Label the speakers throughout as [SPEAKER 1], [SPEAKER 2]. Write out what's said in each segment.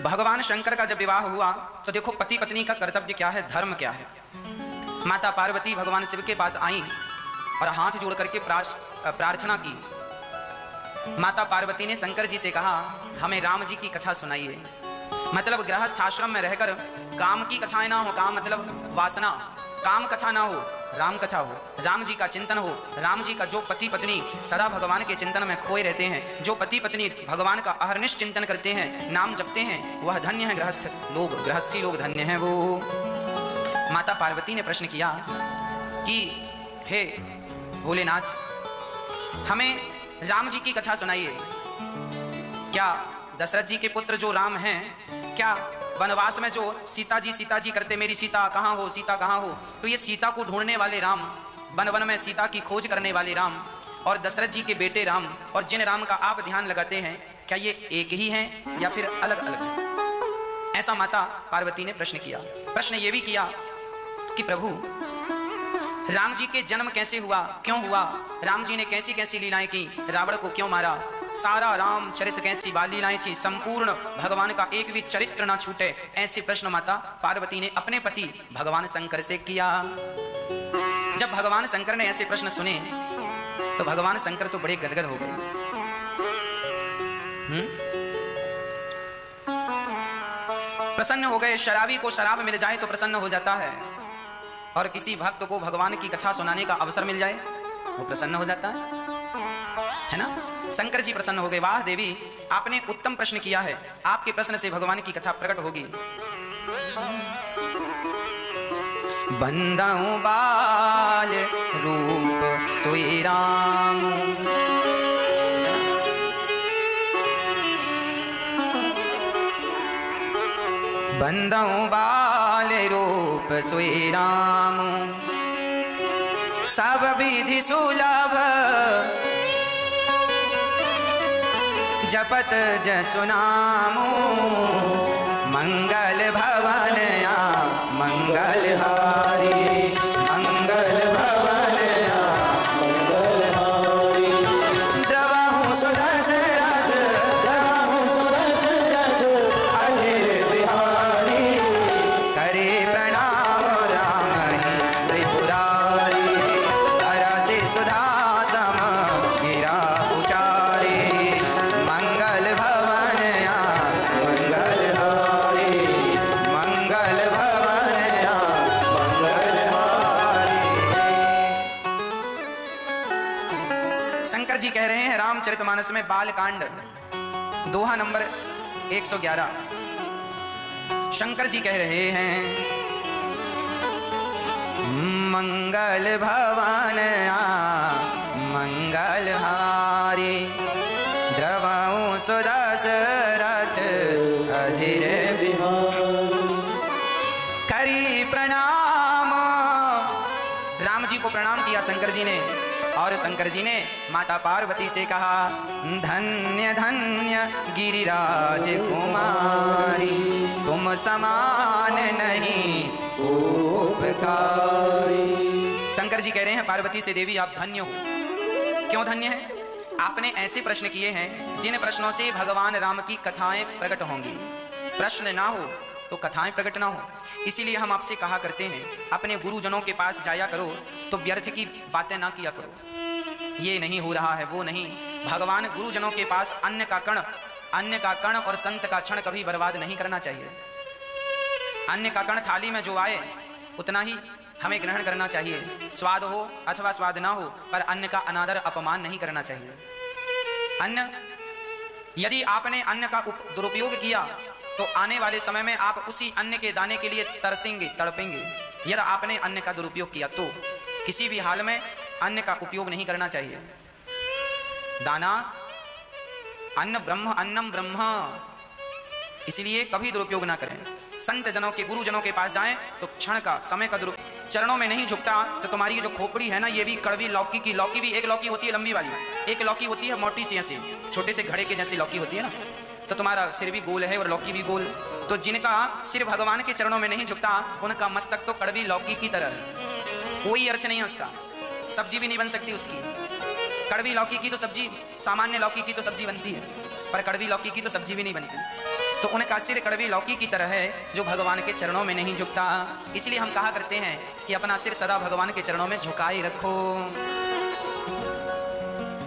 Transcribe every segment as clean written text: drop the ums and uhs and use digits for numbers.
[SPEAKER 1] भगवान शंकर का जब विवाह हुआ तो देखो पति पत्नी का कर्तव्य क्या है, धर्म क्या है। माता पार्वती भगवान शिव के पास आई और हाथ जोड़ करके प्रार्थना की। माता पार्वती ने शंकर जी से कहा, हमें राम जी की कथा सुनाइए। मतलब गृहस्थ आश्रम में रहकर काम की कथाएं ना हो, काम मतलब वासना, काम कथा ना हो, राम कथा हो, राम जी का चिंतन हो। राम जी का जो पति पत्नी सदा भगवान के चिंतन में खोए रहते हैं, जो पति पत्नी भगवान का अहर्निश चिंतन करते हैं, नाम जपते हैं, वह धन्य है गृहस्थ लोग, गृहस्थी लोग धन्य हैं वो। माता पार्वती ने प्रश्न किया कि हे भोलेनाथ, हमें राम जी की कथा सुनाइए। क्या दशरथ जी के पुत्र जो राम हैं, क्या वनवास में जो सीता जी करते, मेरी सीता कहाँ हो, सीता कहाँ हो, तो ये सीता को ढूंढने वाले राम, वन वन में सीता की खोज करने वाले राम और दशरथ जी के बेटे राम और जिन राम का आप ध्यान लगाते हैं, क्या ये एक ही हैं या फिर अलग अलग हैं? ऐसा माता पार्वती ने प्रश्न किया। प्रश्न ये भी किया कि प्रभु राम जी के जन्म कैसे हुआ, क्यों हुआ, राम जी ने कैसी कैसी लीलाएं की, रावण को क्यों मारा, सारा राम चरित्र कैसी लीलाएं थी, संपूर्ण भगवान का एक भी चरित्र ना छूटे। ऐसे प्रश्न माता पार्वती ने अपने पति भगवान शंकर से किया। जब भगवान शंकर ने ऐसे प्रश्न सुने तो भगवान शंकर तो बड़े गदगद हो गए। प्रसन्न हो गए। शराबी को शराब मिल जाए तो प्रसन्न हो जाता है, और किसी भक्त को भगवान की कथा सुनाने का अवसर मिल जाए वो प्रसन्न हो जाता है ना। शंकर जी प्रसन्न हो गए। वाह देवी, आपने उत्तम प्रश्न किया है, आपके प्रश्न से भगवान की कथा प्रकट होगी। बंदाऊं बाल रूप सोई राम, बंदाऊं बाल रूप सोई राम, सब विधि सुलभ जपत जसु नामो, मंगल भवन या मंगल हारी, मंगल भवन या मंगल हारी, द्रवहु सुदशरथ, द्रवहु सुदशरथ अहिर बिहारी, करे प्रणाम राम त्रिपुरारी, तरसि सुधा सम गिरा उचारी, मंगल भवन या मंगल हारी, मंगल भवन या मंगल हारी। शंकर जी कह रहे हैं रामचरितमानस में बालकांड दोहा नंबर 111। शंकर जी कह रहे हैं मंगल भवन या मंगल हारी, द्रवहु सुदशरथ अजिर बिहारी, करी प्रणाम। राम जी को प्रणाम किया शंकर जी ने, और शंकर जी ने माता पार्वती से कहा, धन्य धन्य गिरिराज कुमारी, तुम समान नहीं उपकारी। शंकर जी कह रहे हैं पार्वती से, देवी आप धन्य हो। क्यों धन्य है? आपने ऐसे प्रश्न किए हैं जिन प्रश्नों से भगवान राम की कथाएं प्रकट होंगी। प्रश्न ना हो तो कथाएं प्रकट ना हो। इसीलिए हम आपसे कहा करते हैं, अपने गुरुजनों के पास जाया करो तो व्यर्थ की बातें ना किया करो, ये नहीं हो रहा है, वो नहीं। भगवान गुरुजनों के पास अन्न का कण और संत का क्षण कभी बर्बाद नहीं करना चाहिए। अन्न का कण थाली में जो आए उतना ही हमें ग्रहण करना चाहिए, स्वाद हो अथवा स्वाद ना हो, पर अन्न का अनादर अपमान नहीं करना चाहिए। अन्न, यदि आपने अन्न का दुरुपयोग किया तो आने वाले समय में आप उसी अन्न के दाने के लिए तरसेंगे, तड़पेंगे। यदि आपने अन्न का दुरुपयोग किया तो किसी भी हाल में अन्न का उपयोग नहीं करना चाहिए। दाना अन्न ब्रह्म, अन्नम ब्रह्म, इसलिए कभी दुरुपयोग ना करें। संत जनों के, गुरुजनों के पास जाएं तो क्षण का, समय का चरणों में नहीं झुकता तो तुम्हारी ये जो खोपड़ी है ना, ये भी कड़वी लौकी की, लौकी भी एक लौकी होती है लंबी वाली, एक लौकी होती है मोटी सी, ऐसे छोटे से घड़े के जैसी लौकी होती है ना, तो तुम्हारा सिर भी गोल है और लौकी भी गोल। तो जिनका सिर भगवान के चरणों में नहीं झुकता उनका मस्तक तो कड़वी लौकी की तरह, कोई अर्थ नहीं है उसका, सब्जी भी नहीं बन सकती उसकी। कड़वी लौकी की तो सब्जी, सामान्य लौकी की तो सब्जी बनती है, पर कड़वी लौकी की तो सब्जी भी नहीं बनती। तो उनका सिर कड़वी लौकी की तरह है जो भगवान के चरणों में नहीं झुकता। इसलिए हम कहा करते हैं कि अपना सिर सदा भगवान के चरणों में झुकाए रखो।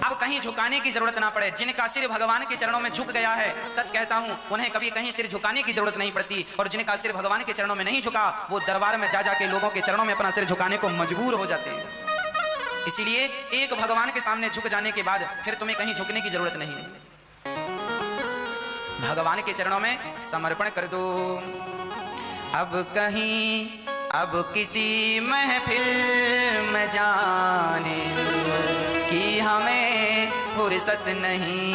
[SPEAKER 1] अब कहीं झुकाने की जरूरत ना पड़े। जिनका सिर भगवान के चरणों में झुक गया है, सच कहता हूं, उन्हें कभी कहीं सिर झुकाने की जरूरत नहीं पड़ती। और जिनका सिर भगवान के चरणों में नहीं झुका, वो दरबार में जा जाके लोगों के चरणों में अपना सिर झुकाने को मजबूर हो जाते हैं। इसीलिए एक भगवान के सामने झुक जाने के बाद फिर तुम्हें कहीं झुकने की जरूरत नहीं है। भगवान के चरणों में समर्पण कर दो। अब कहीं, अब किसी महफिल में जाने की हमें फुर्सत नहीं।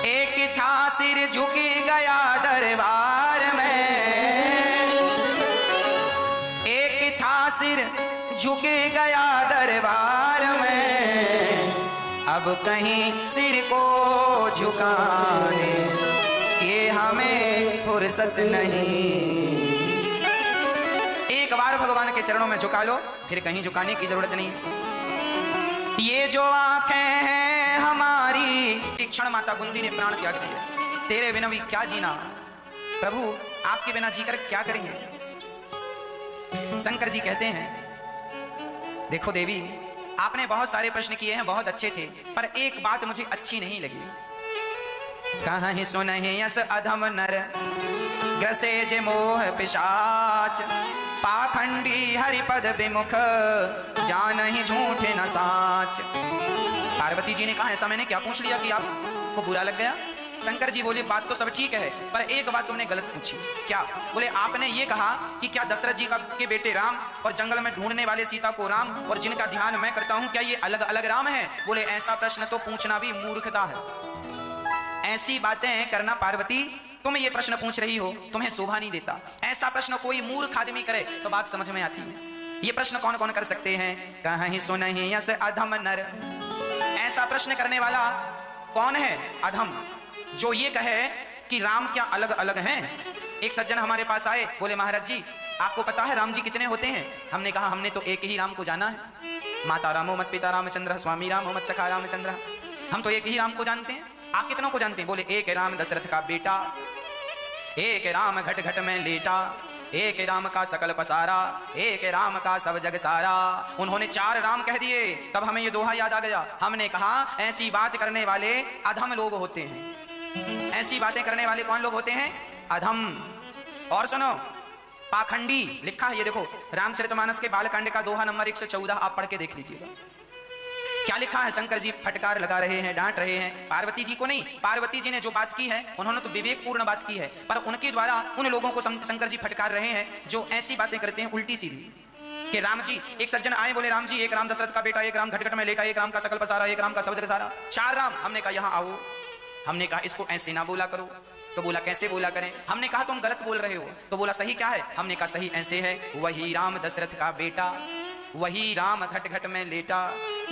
[SPEAKER 1] एक था सिर झुक गया दरबार में, एक था सिर झुक गया दरबार में। अब कहीं सिर को झुकाने के हमें फुर्सत नहीं। एक बार भगवान के चरणों में झुका लो, फिर कहीं झुकाने की जरूरत नहीं। ये जो आंखें हैं हमारी, एक क्षण माता गुंदी ने प्राण त्याग दिया। तेरे बिना भी क्या जीना प्रभु, आपके बिना जीकर क्या करेंगे। शंकर जी कहते हैं, देखो देवी, आपने बहुत सारे प्रश्न किए हैं, बहुत अच्छे थे, पर एक बात मुझे अच्छी नहीं लगी। कहीं सुनहि यस अधम नर, ग्रसे जे मोह पिशाच। पाखंडी हरिपद विमुख, जानहि झूठ न साच। पार्वती जी ने कहा, ऐसा मैंने क्या पूछ लिया कि आपको बुरा लग गया। शंकर जी बोले, बात तो सब ठीक है, पर एक बात तुमने गलत पूछी। क्या? बोले, आपने ये कहा कि क्या दशरथ जी के बेटे राम और जंगल में ढूंढने वाले सीता को राम और जिनका ध्यान मैं करता हूं, क्या ये अलग अलग राम है? बोले, ऐसा प्रश्न तो पूछना भी मूर्खता है। ऐसी बातें करना पार्वती, तुम ये प्रश्न पूछ रही हो, तुम्हें शोभा नहीं देता। ऐसा प्रश्न कोई मूर्ख आदमी करे तो बात समझ में आती है। ये प्रश्न कौन कौन कर सकते हैं? कहीं सुनहि यस अधम नर। ऐसा प्रश्न करने वाला कौन है? अधम, जो ये कहे कि राम क्या अलग अलग हैं। एक सज्जन हमारे पास आए, बोले, महाराज जी, आपको पता है राम जी कितने होते हैं? हमने कहा, हमने तो एक ही राम को जाना है। माता रामो मत पिता रामचंद्र, स्वामी रामो मत सखा रामचंद्र। हम तो एक ही राम को जानते हैं। आप कितनों को जानते हैं? बोले, एक राम दशरथ का बेटा, एक राम घट घट में लेटा, एक राम का सकल पसारा, एक राम का सब जग सारा। उन्होंने 4 राम कह दिए, तब हमें ये दोहा याद आ गया। हमने कहा, ऐसी बात करने वाले अधम लोग होते हैं। ऐसी बातें करने वाले कौन लोग होते हैं? अधम। और सुनो, पाखंडी लिखा है, ये देखो, रामचरितमानस के बालकांड का दोहा नंबर 114, आप पढ़ के देख लीजिएगा क्या लिखा है। शंकर जी फटकार लगा रहे हैं, डांट रहे हैं पार्वती जी को। नहीं, पार्वती जी ने जो बात की है, उन्होंने तो विवेकपूर्ण बात की है, पर उनके द्वारा उन लोगों को शंकर जी फटकार रहे हैं जो ऐसी बातें करते हैं उल्टी सीधी। कि राम जी, एक सज्जन आए, बोले, राम जी, एक राम दशरथ का बेटा, एक राम घट घट में लेटा, एक राम का सकल पसारा, एक राम का सब जग सारा। 4 राम। हमने कहा, यहाँ आओ। हमने कहा, इसको ऐसे ना बोला करो। तो बोला, कैसे बोला करें? हमने कहा, तुम गलत बोल रहे हो। तो बोला, सही क्या है? हमने कहा, सही ऐसे है, वही राम दशरथ का बेटा, वही राम घट घट में लेटा,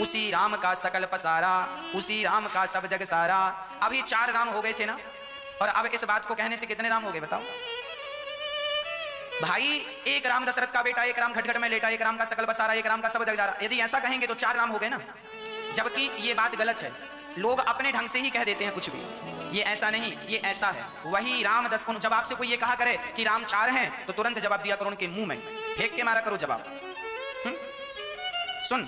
[SPEAKER 1] उसी राम का सकल पसारा, उसी राम का सब जग सारा। अभी 4 राम हो गए थे ना, और अब इस बात को कहने से कितने राम हो गए बताओ भाई? एक राम दशरथ का बेटा, एक राम घट घट में लेटा, एक राम का सकल पसारा, एक राम का सब जग सारा। यदि ऐसा कहेंगे तो 4 राम हो गए ना, जबकि ये बात गलत है। लोग अपने ढंग से ही कह देते हैं कुछ भी। ये ऐसा नहीं, ये ऐसा है, वही राम जब आपसे कोई ये कहा करे कि राम 4 हैं, तो तुरंत जवाब दिया करो, उनके मुंह में फेंक के मारा करो जवाब। सुन,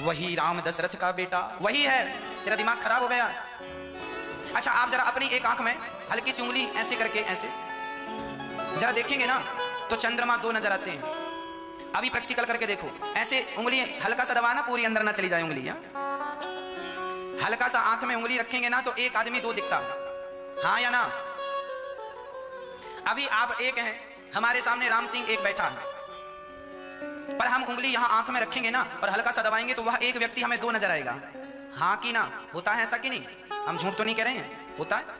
[SPEAKER 1] वही राम दशरथ का बेटा, वही है। तेरा दिमाग खराब हो गया। अच्छा, आप जरा अपनी एक आंख में हल्की सी उंगली ऐसे करके ऐसे जरा देखेंगे ना, तो चंद्रमा 2 नजर आते हैं। अभी प्रैक्टिकल करके देखो, ऐसे उंगली हल्का सा दबाना, पूरी अंदर ना चली जाए उंगली। हल्का सा आंख में उंगली रखेंगे ना, तो एक आदमी 2 दिखता है, हाँ या ना? अभी आप एक हैं, हमारे सामने राम सिंह एक बैठा है, पर हम उंगली यहां आंख में रखेंगे ना और हल्का सा दबाएंगे, तो वह एक व्यक्ति हमें 2 नजर आएगा। हाँ कि ना? होता है ऐसा कि नहीं? हम झूठ तो नहीं कह रहे हैं, होता है।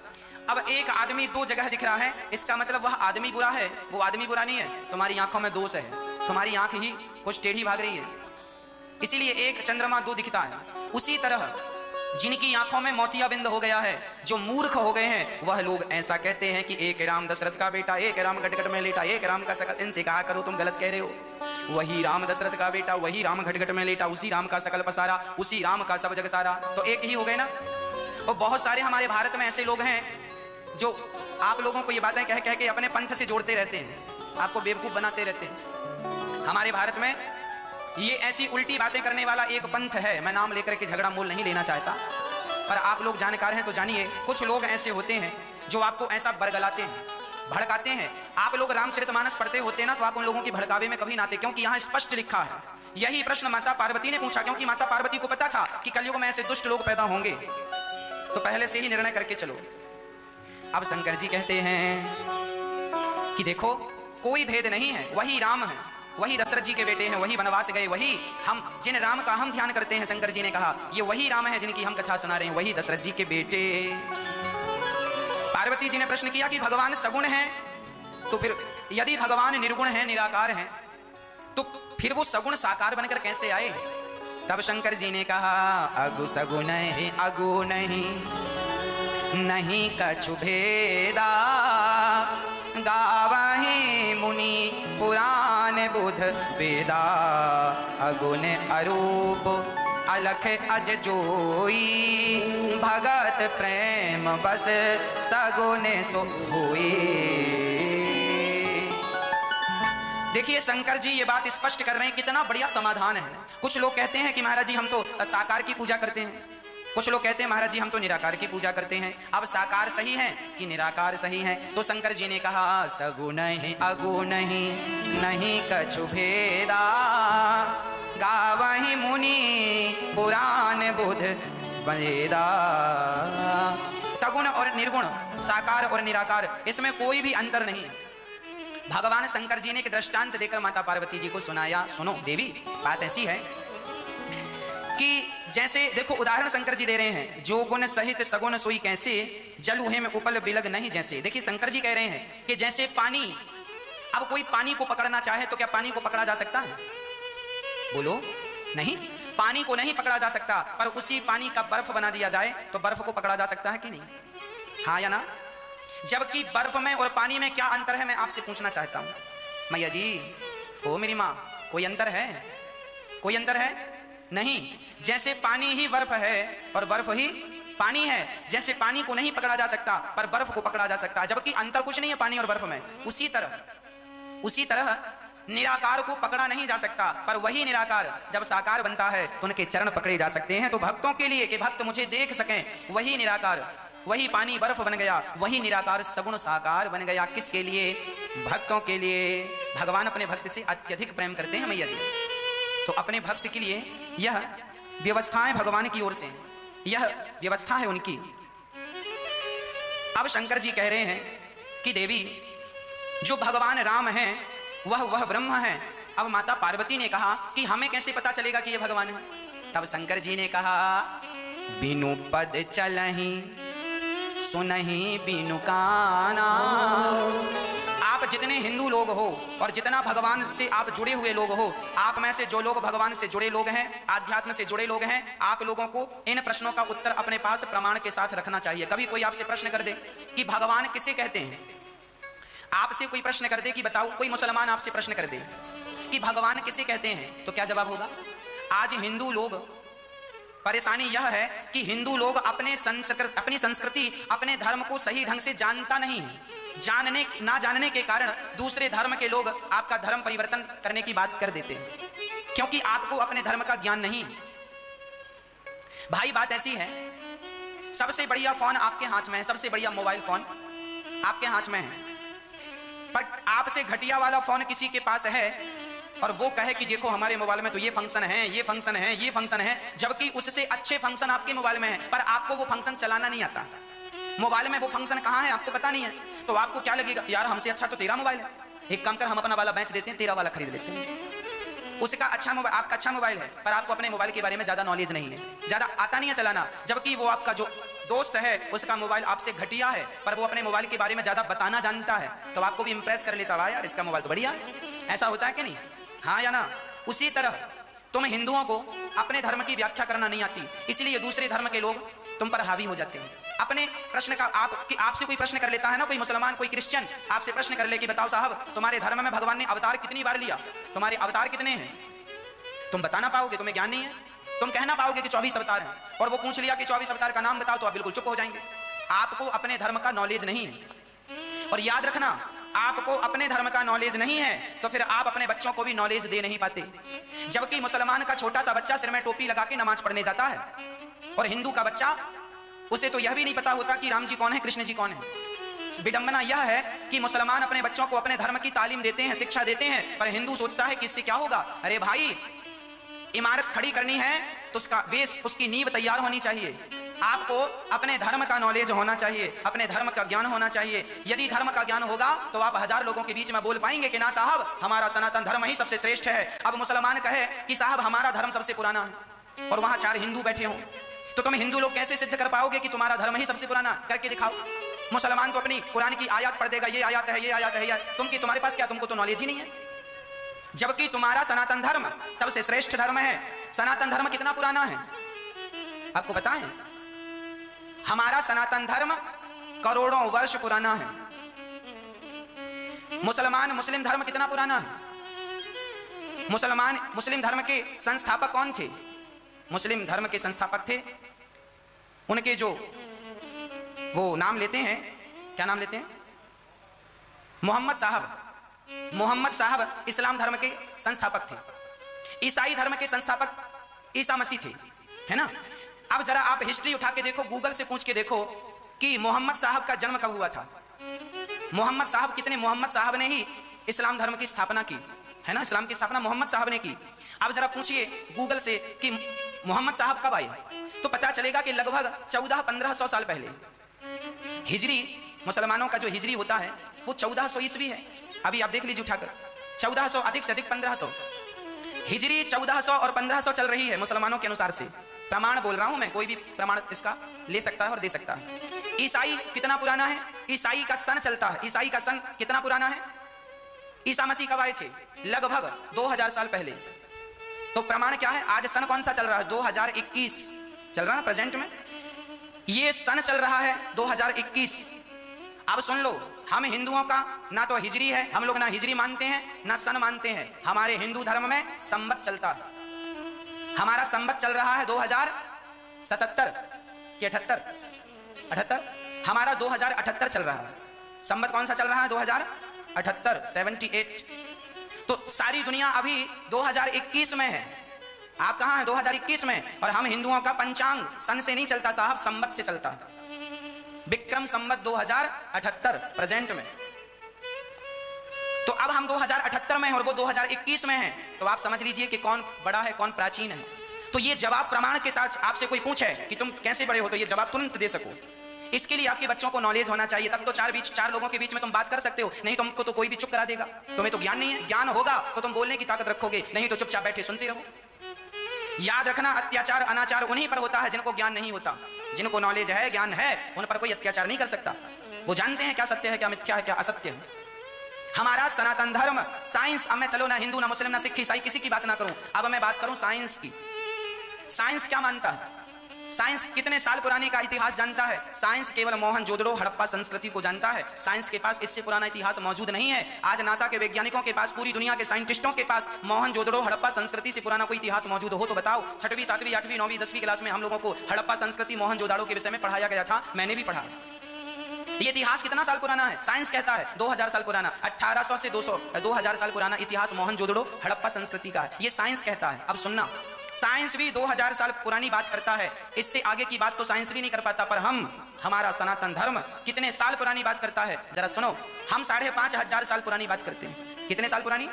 [SPEAKER 1] अब एक आदमी 2 जगह दिख रहा है, इसका मतलब वह आदमी बुरा है, वो आदमी बुरा नहीं है। तुम्हारी आंखों में दोष है, तुम्हारी आंख ही कुछ टेढ़ी भाग रही है, इसीलिए एक चंद्रमा 2 दिखता है। उसी तरह जिनकी आंखों में मोतियाबिंद हो गया है, जो मूर्ख हो गए हैं, वह लोग ऐसा कहते हैं कि एक राम दशरथ का बेटा, एक राम घट घट में लेटा, एक राम का सकल। इनसे कहा करो तुम गलत कह रहे हो। वही राम दशरथ का बेटा, वही राम घट घट में लेटा, उसी राम का सकल पसारा, उसी राम का सब जग सारा। तो एक ही हो गए ना। और बहुत सारे हमारे भारत में ऐसे लोग हैं जो आप लोगों को ये बातें कह कह के अपने पंथ से जोड़ते रहते हैं, आपको बेवकूफ बनाते रहते हैं। हमारे भारत में ये ऐसी उल्टी बातें करने वाला एक पंथ है, मैं नाम लेकर के झगड़ा मोल नहीं लेना चाहता, पर आप लोग जानकार हैं तो जानिए। कुछ लोग ऐसे होते हैं जो आपको ऐसा बरगलाते हैं, भड़काते हैं। आप लोग रामचरितमानस पढ़ते होते ना, तो आप उन लोगों की भड़कावे में कभी ना आते, क्योंकि यहाँ स्पष्ट लिखा है। यही प्रश्न माता पार्वती ने पूछा, क्योंकि माता पार्वती को पता था कि कलयुग में ऐसे दुष्ट लोग पैदा होंगे, तो पहले से ही निर्णय करके चलो। अब शंकर जी कहते हैं कि देखो कोई भेद नहीं है, वही राम है, वही दशरथ जी के बेटे हैं, वही वनवास गए, वही हम जिन राम का हम ध्यान करते हैं। शंकर जी ने कहा ये वही राम है जिनकी हम कथा सुना रहे हैं, वही दशरथ जी के बेटे। पार्वती जी ने प्रश्न किया कि भगवान सगुण हैं, तो फिर यदि भगवान निर्गुण हैं, निराकार हैं, तो फिर वो सगुण साकार बनकर कैसे आए? तब शंकर जी ने कहा अगु सगुण है अगु नहीं कछु भेदा, गावहि मुनि पुराण बुध वेदा, अगुण अरूप अलख अज जोई, भगत प्रेम बस सगुण सो होई। देखिए शंकर जी ये बात स्पष्ट कर रहे हैं, कितना बढ़िया समाधान है। कुछ लोग कहते हैं कि महाराज जी हम तो साकार की पूजा करते हैं, कुछ लोग कहते हैं महाराज जी हम तो निराकार की पूजा करते हैं। अब साकार सही है कि निराकार सही है? तो शंकर जी ने कहा सगुण है अगुण नहीं कछु भेदा, गावहि मुनि पुराण बुध वेदा। सगुण और निर्गुण, साकार और निराकार, इसमें कोई भी अंतर नहीं है। भगवान शंकर जी ने एक दृष्टांत देकर माता पार्वती जी को सुनाया। सुनो देवी, बात ऐसी है कि जैसे देखो उदाहरण शंकर जी दे रहे हैं, जो गुण सहित सगुण सोई कैसे, जलूहे में उपल बिलग नहीं जैसे। देखिए शंकर जी कह रहे हैं कि जैसे पानी, अब कोई पानी को पकड़ना चाहे तो क्या पानी को पकड़ा जा सकता है? बोलो नहीं, पानी को नहीं पकड़ा जा सकता, पर उसी पानी का बर्फ बना दिया जाए तो बर्फ को पकड़ा जा सकता है कि नहीं? हाँ या ना? जबकि बर्फ में और पानी में क्या अंतर है, मैं आपसे पूछना चाहता हूं। मैया जी, ओ मेरी माँ, कोई अंतर है? कोई अंतर है? नहीं। जैसे पानी ही बर्फ है और बर्फ ही पानी है, जैसे पानी को नहीं पकड़ा जा सकता पर बर्फ को पकड़ा जा सकता है, जबकि अंतर कुछ नहीं है पानी और बर्फ में, उसी तरह निराकार को पकड़ा नहीं जा सकता, पर वही निराकार जब साकार बनता है तो उनके चरण पकड़े जा सकते हैं। तो भक्तों के लिए कि भक्त मुझे देख सकें, वही निराकार, वही पानी बर्फ बन गया, वही निराकार सगुण साकार बन गया। किसके लिए? भक्तों के लिए। भगवान अपने भक्त से अत्यधिक प्रेम करते हैं मैया जी, तो अपने भक्त के लिए यह व्यवस्थाएं भगवान की ओर से, यह व्यवस्था है उनकी। अब शंकर जी कह रहे हैं कि देवी, जो भगवान राम हैं वह ब्रह्म है। अब माता पार्वती ने कहा कि हमें कैसे पता चलेगा कि ये भगवान है? तब शंकर जी ने कहा बिनु पद चलहि सुनहि बिनु काना। आप जितने हिंदू लोग हो और जितना भगवान से आप जुड़े हुए लोग हो, आप में से जो लोग भगवान से जुड़े लोग हैं, आध्यात्म से जुड़े लोग हैं, आप लोगों को इन प्रश्नों का उत्तर अपने पास प्रमाण के साथ रखना चाहिए। कभी कोई आपसे प्रश्न कर दे कि भगवान किसे कहते हैं, आपसे कोई प्रश्न कर दे कि बताओ, कोई मुसलमान आपसे प्रश्न कर दे कि भगवान किसे कहते हैं, तो क्या जवाब होगा? आज हिंदू लोग, परेशानी यह है कि हिंदू लोग अपनी संस्कृति, अपने धर्म को सही ढंग से जानता नहीं है। ना जानने के कारण दूसरे धर्म के लोग आपका धर्म परिवर्तन करने की बात कर देते हैं, क्योंकि आपको अपने धर्म का ज्ञान नहीं है। भाई बात ऐसी है, सबसे बढ़िया फोन आपके हाथ में है, सबसे बढ़िया मोबाइल फोन आपके हाथ में है, पर आपसे घटिया वाला फोन किसी के पास है और वो कहे कि देखो हमारे मोबाइल में तो ये फंक्शन है, ये फंक्शन है, ये फंक्शन है, जबकि उससे अच्छे फंक्शन आपके मोबाइल में है, पर आपको वो फंक्शन चलाना नहीं आता। मोबाइल में वो फंक्शन कहाँ है आपको पता नहीं है, तो आपको क्या लगेगा, यार हमसे अच्छा तो तेरा मोबाइल है, एक काम कर हम अपना वाला बेच देते हैं, तेरा वाला खरीद लेते हैं। उसका अच्छा मोबाइल, आपका अच्छा मोबाइल है, पर आपको अपने मोबाइल के बारे में ज्यादा नॉलेज नहीं है, ज्यादा आता नहीं है चलाना, जबकि वो आपका जो दोस्त है उसका मोबाइल आपसे घटिया है, पर वो अपने मोबाइल के बारे में ज्यादा बताना जानता है, तो आपको भी इंप्रेस कर लेता है, यार इसका मोबाइल तो बढ़िया है। ऐसा होता है कि नहीं? हाँ या ना? उसी तरह तुम हिंदुओं को अपने धर्म की व्याख्या करना नहीं आती, इसलिए दूसरे धर्म के लोग तुम पर हावी हो जाते हैं। अपने प्रश्न का आपसे कोई प्रश्न कर लेता है ना, कोई मुसलमान, कोई क्रिश्चियन आपसे प्रश्न कर ले कि बताओ साहब तुम्हारे धर्म में भगवान ने अवतार कितनी बार लिया, तुम्हारे अवतार कितने हैं, तुम बता ना पाओगे, तुम्हें ज्ञान नहीं है। तुम कहना पाओगे कि 24 अवतार हैं, और वो पूछ लिया कि 24 अवतार का नाम बताओ, तो आप बिल्कुल चुप हो जाएंगे। आपको अपने धर्म का नॉलेज नहीं है। और याद रखना, आपको अपने धर्म का नॉलेज नहीं है तो फिर आप अपने बच्चों को भी नॉलेज दे नहीं पाते। जबकि मुसलमान का छोटा सा बच्चा सिर में टोपी लगा के नमाज पढ़ने जाता है, और हिंदू का बच्चा, उसे तो यह भी नहीं पता होता कि राम जी कौन है, कृष्ण जी कौन है। विडंबना यह है कि मुसलमान अपने बच्चों को अपने धर्म की तालीम देते हैं, शिक्षा देते हैं, पर हिंदू सोचता है कि इससे क्या होगा। अरे भाई, इमारत खड़ी करनी है तो उसका बेस, उसकी नींव तैयार होनी चाहिए। आपको अपने धर्म का नॉलेज होना चाहिए, अपने धर्म का ज्ञान होना चाहिए। यदि धर्म का ज्ञान होगा तो आप 1000 लोगों के बीच में बोल पाएंगे कि ना साहब, हमारा सनातन धर्म ही सबसे श्रेष्ठ है। अब मुसलमान कहे कि साहब हमारा धर्म सबसे पुराना है, और वहां 4 हिंदू बैठे हों, तो तुम हिंदू लोग कैसे सिद्ध कर पाओगे कि तुम्हारा धर्म ही सबसे पुराना? करके दिखाओ। मुसलमान तो अपनी कुरान की आयत पढ़ देगा, ये आयत है, ये आयत है, ये तुम्हारे पास क्या, तुमको तो नॉलेज ही नहीं है। जबकि तुम्हारा सनातन धर्म सबसे श्रेष्ठ धर्म है। सनातन धर्म कितना पुराना है आपको पता है? हमारा सनातन धर्म करोड़ों वर्ष पुराना है। मुस्लिम धर्म कितना पुराना है? मुस्लिम धर्म के संस्थापक कौन थे? मुस्लिम धर्म के संस्थापक थे, उनके जो वो नाम लेते हैं, क्या नाम लेते हैं? मोहम्मद साहब इस्लाम धर्म के संस्थापक थे। ईसाई धर्म के संस्थापक ईसा मसीह थे, है ना। अब जरा आप हिस्ट्री उठा के देखो, गूगल से पूछ के देखो कि मोहम्मद साहब का जन्म कब हुआ था। मोहम्मद साहब ने ही इस्लाम धर्म की स्थापना की, है ना। इस्लाम की स्थापना मोहम्मद साहब ने की। अब जरा पूछिए गूगल से कि मोहम्मद साहब कब आए, तो पता चलेगा कि लगभग 1400-1500 साल पहले। हिजरी, मुसलमानों का जो हिजरी होता है वो 1400 ईस्वी है। अभी आप देख लीजिए उठाकर, 1400 अधिक से अधिक 1500। हिजरी 1400 और 1500 चल रही है मुसलमानों के अनुसार से। प्रमाण बोल रहा हूं मैं, कोई भी प्रमाण इसका ले सकता है और दे सकता है। ईसाई कितना पुराना है? ईसाई का सन चलता है। ईसाई का सन कितना पुराना है? ईसा मसीह कब आए थे? लगभग 2000 साल पहले। तो प्रमाण क्या है? आज सन कौन सा चल रहा है? 2021 चल रहा है प्रेजेंट में। ये सन चल रहा है 2021। अब सुन लो, हम हिंदुओं का ना तो हिजरी है, हम लोग ना हिजरी मानते हैं ना सन मानते हैं। हमारे हिंदू धर्म में संवत चलता है। हमारा संवत चल रहा है 2077 के 78 हमारा 2078 चल रहा है। संवत कौन सा चल रहा है? 2078, 78। तो सारी दुनिया अभी 2021 में है। आप कहां हैं? 2021 में। और हम हिंदुओं का पंचांग सन से नहीं चलता साहब, संवत से चलता है। विक्रम संवत 2078 प्रेजेंट में। तो अब हम 2078 में हैं और वो 2021 में हैं। तो आप समझ लीजिए कि कौन बड़ा है, कौन प्राचीन है। तो ये जवाब प्रमाण के साथ आपसे कोई पूछे कि तुम कैसे बड़े हो, तो ये जवाब तुरंत दे सको। इसके लिए आपके बच्चों को नॉलेज होना चाहिए, तब तो चार लोगों के बीच में तुम बात कर सकते हो। नहीं तुमको तो कोई भी चुप करा देगा। तुम्हें तो ज्ञान नहीं है। ज्ञान होगा तो तुम बोलने की ताकत रखोगे, नहीं तो चुपचाप बैठे सुनते रहो। याद रखना, अत्याचार अनाचार उन्हीं पर होता है जिनको ज्ञान नहीं होता। जिनको नॉलेज है, ज्ञान है, उन पर कोई अत्याचार नहीं कर सकता। वो जानते हैं क्या सत्य है, क्या मिथ्या है, क्या असत्य है। हमारा सनातन धर्म साइंस, अब मैं चलो ना हिंदू ना मुस्लिम ना सिख ईसाई किसी की बात ना करूं, अब मैं बात करूं साइंस की। साइंस क्या मानता है? साइंस कितने साल पुराने का इतिहास जानता है? साइंस केवल मोहनजोदड़ो हड़प्पा संस्कृति को जानता है। साइंस के पास इससे पुराना इतिहास मौजूद नहीं है। आज नासा के वैज्ञानिकों के पास, पूरी दुनिया के साइंटिस्टों के पास मोहनजोदड़ो हड़प्पा संस्कृति से पुराना कोई इतिहास मौजूद हो तो बताओ। 6वीं 7वीं 8वीं 9वीं 10वीं क्लास में हम लोगों को हड़प्पा संस्कृति मोहनजोदड़ो के विषय में पढ़ाया गया था, मैंने भी पढ़ा। ये इतिहास कितना साल पुराना है? साइंस कहता है 2000 साल पुराना। 1800 से 2000 साल पुराना इतिहास मोहनजोदड़ो हड़प्पा संस्कृति का है, ये साइंस कहता है। अब सुनना, साइंस भी 2000 साल पुरानी बात करता है, इससे आगे की बात तो साइंस भी नहीं कर पाता। पर हमारा सनातन धर्म कितने साल पुरानी बात करता है जरा सुनो। हम 5500 साल पुरानी बात करते हैं। कितने साल पुरानी?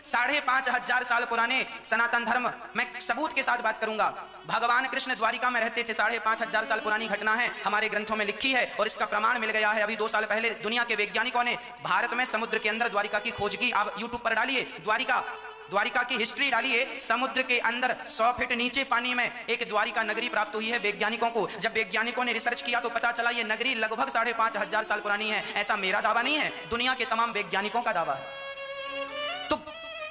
[SPEAKER 1] 5500 साल पुराने सनातन धर्म। मैं सबूत के साथ बात करूंगा। भगवान कृष्ण द्वारिका में रहते थे, 5500 साल पुरानी घटना है, हमारे ग्रंथों में लिखी है और इसका प्रमाण मिल गया है। अभी 2 साल पहले दुनिया के वैज्ञानिकों ने भारत में समुद्र के अंदर द्वारिका की खोज की। आप यूट्यूब पर डालिए द्वारिका की हिस्ट्री डालिए। समुद्र के अंदर 100 फीट नीचे पानी में एक द्वारिका नगरी प्राप्त हुई है वैज्ञानिकों को। जब वैज्ञानिकों ने रिसर्च किया तो पता चला ये नगरी लगभग 5500 साल पुरानी है। ऐसा मेरा दावा नहीं है, दुनिया के तमाम वैज्ञानिकों का दावा है। तो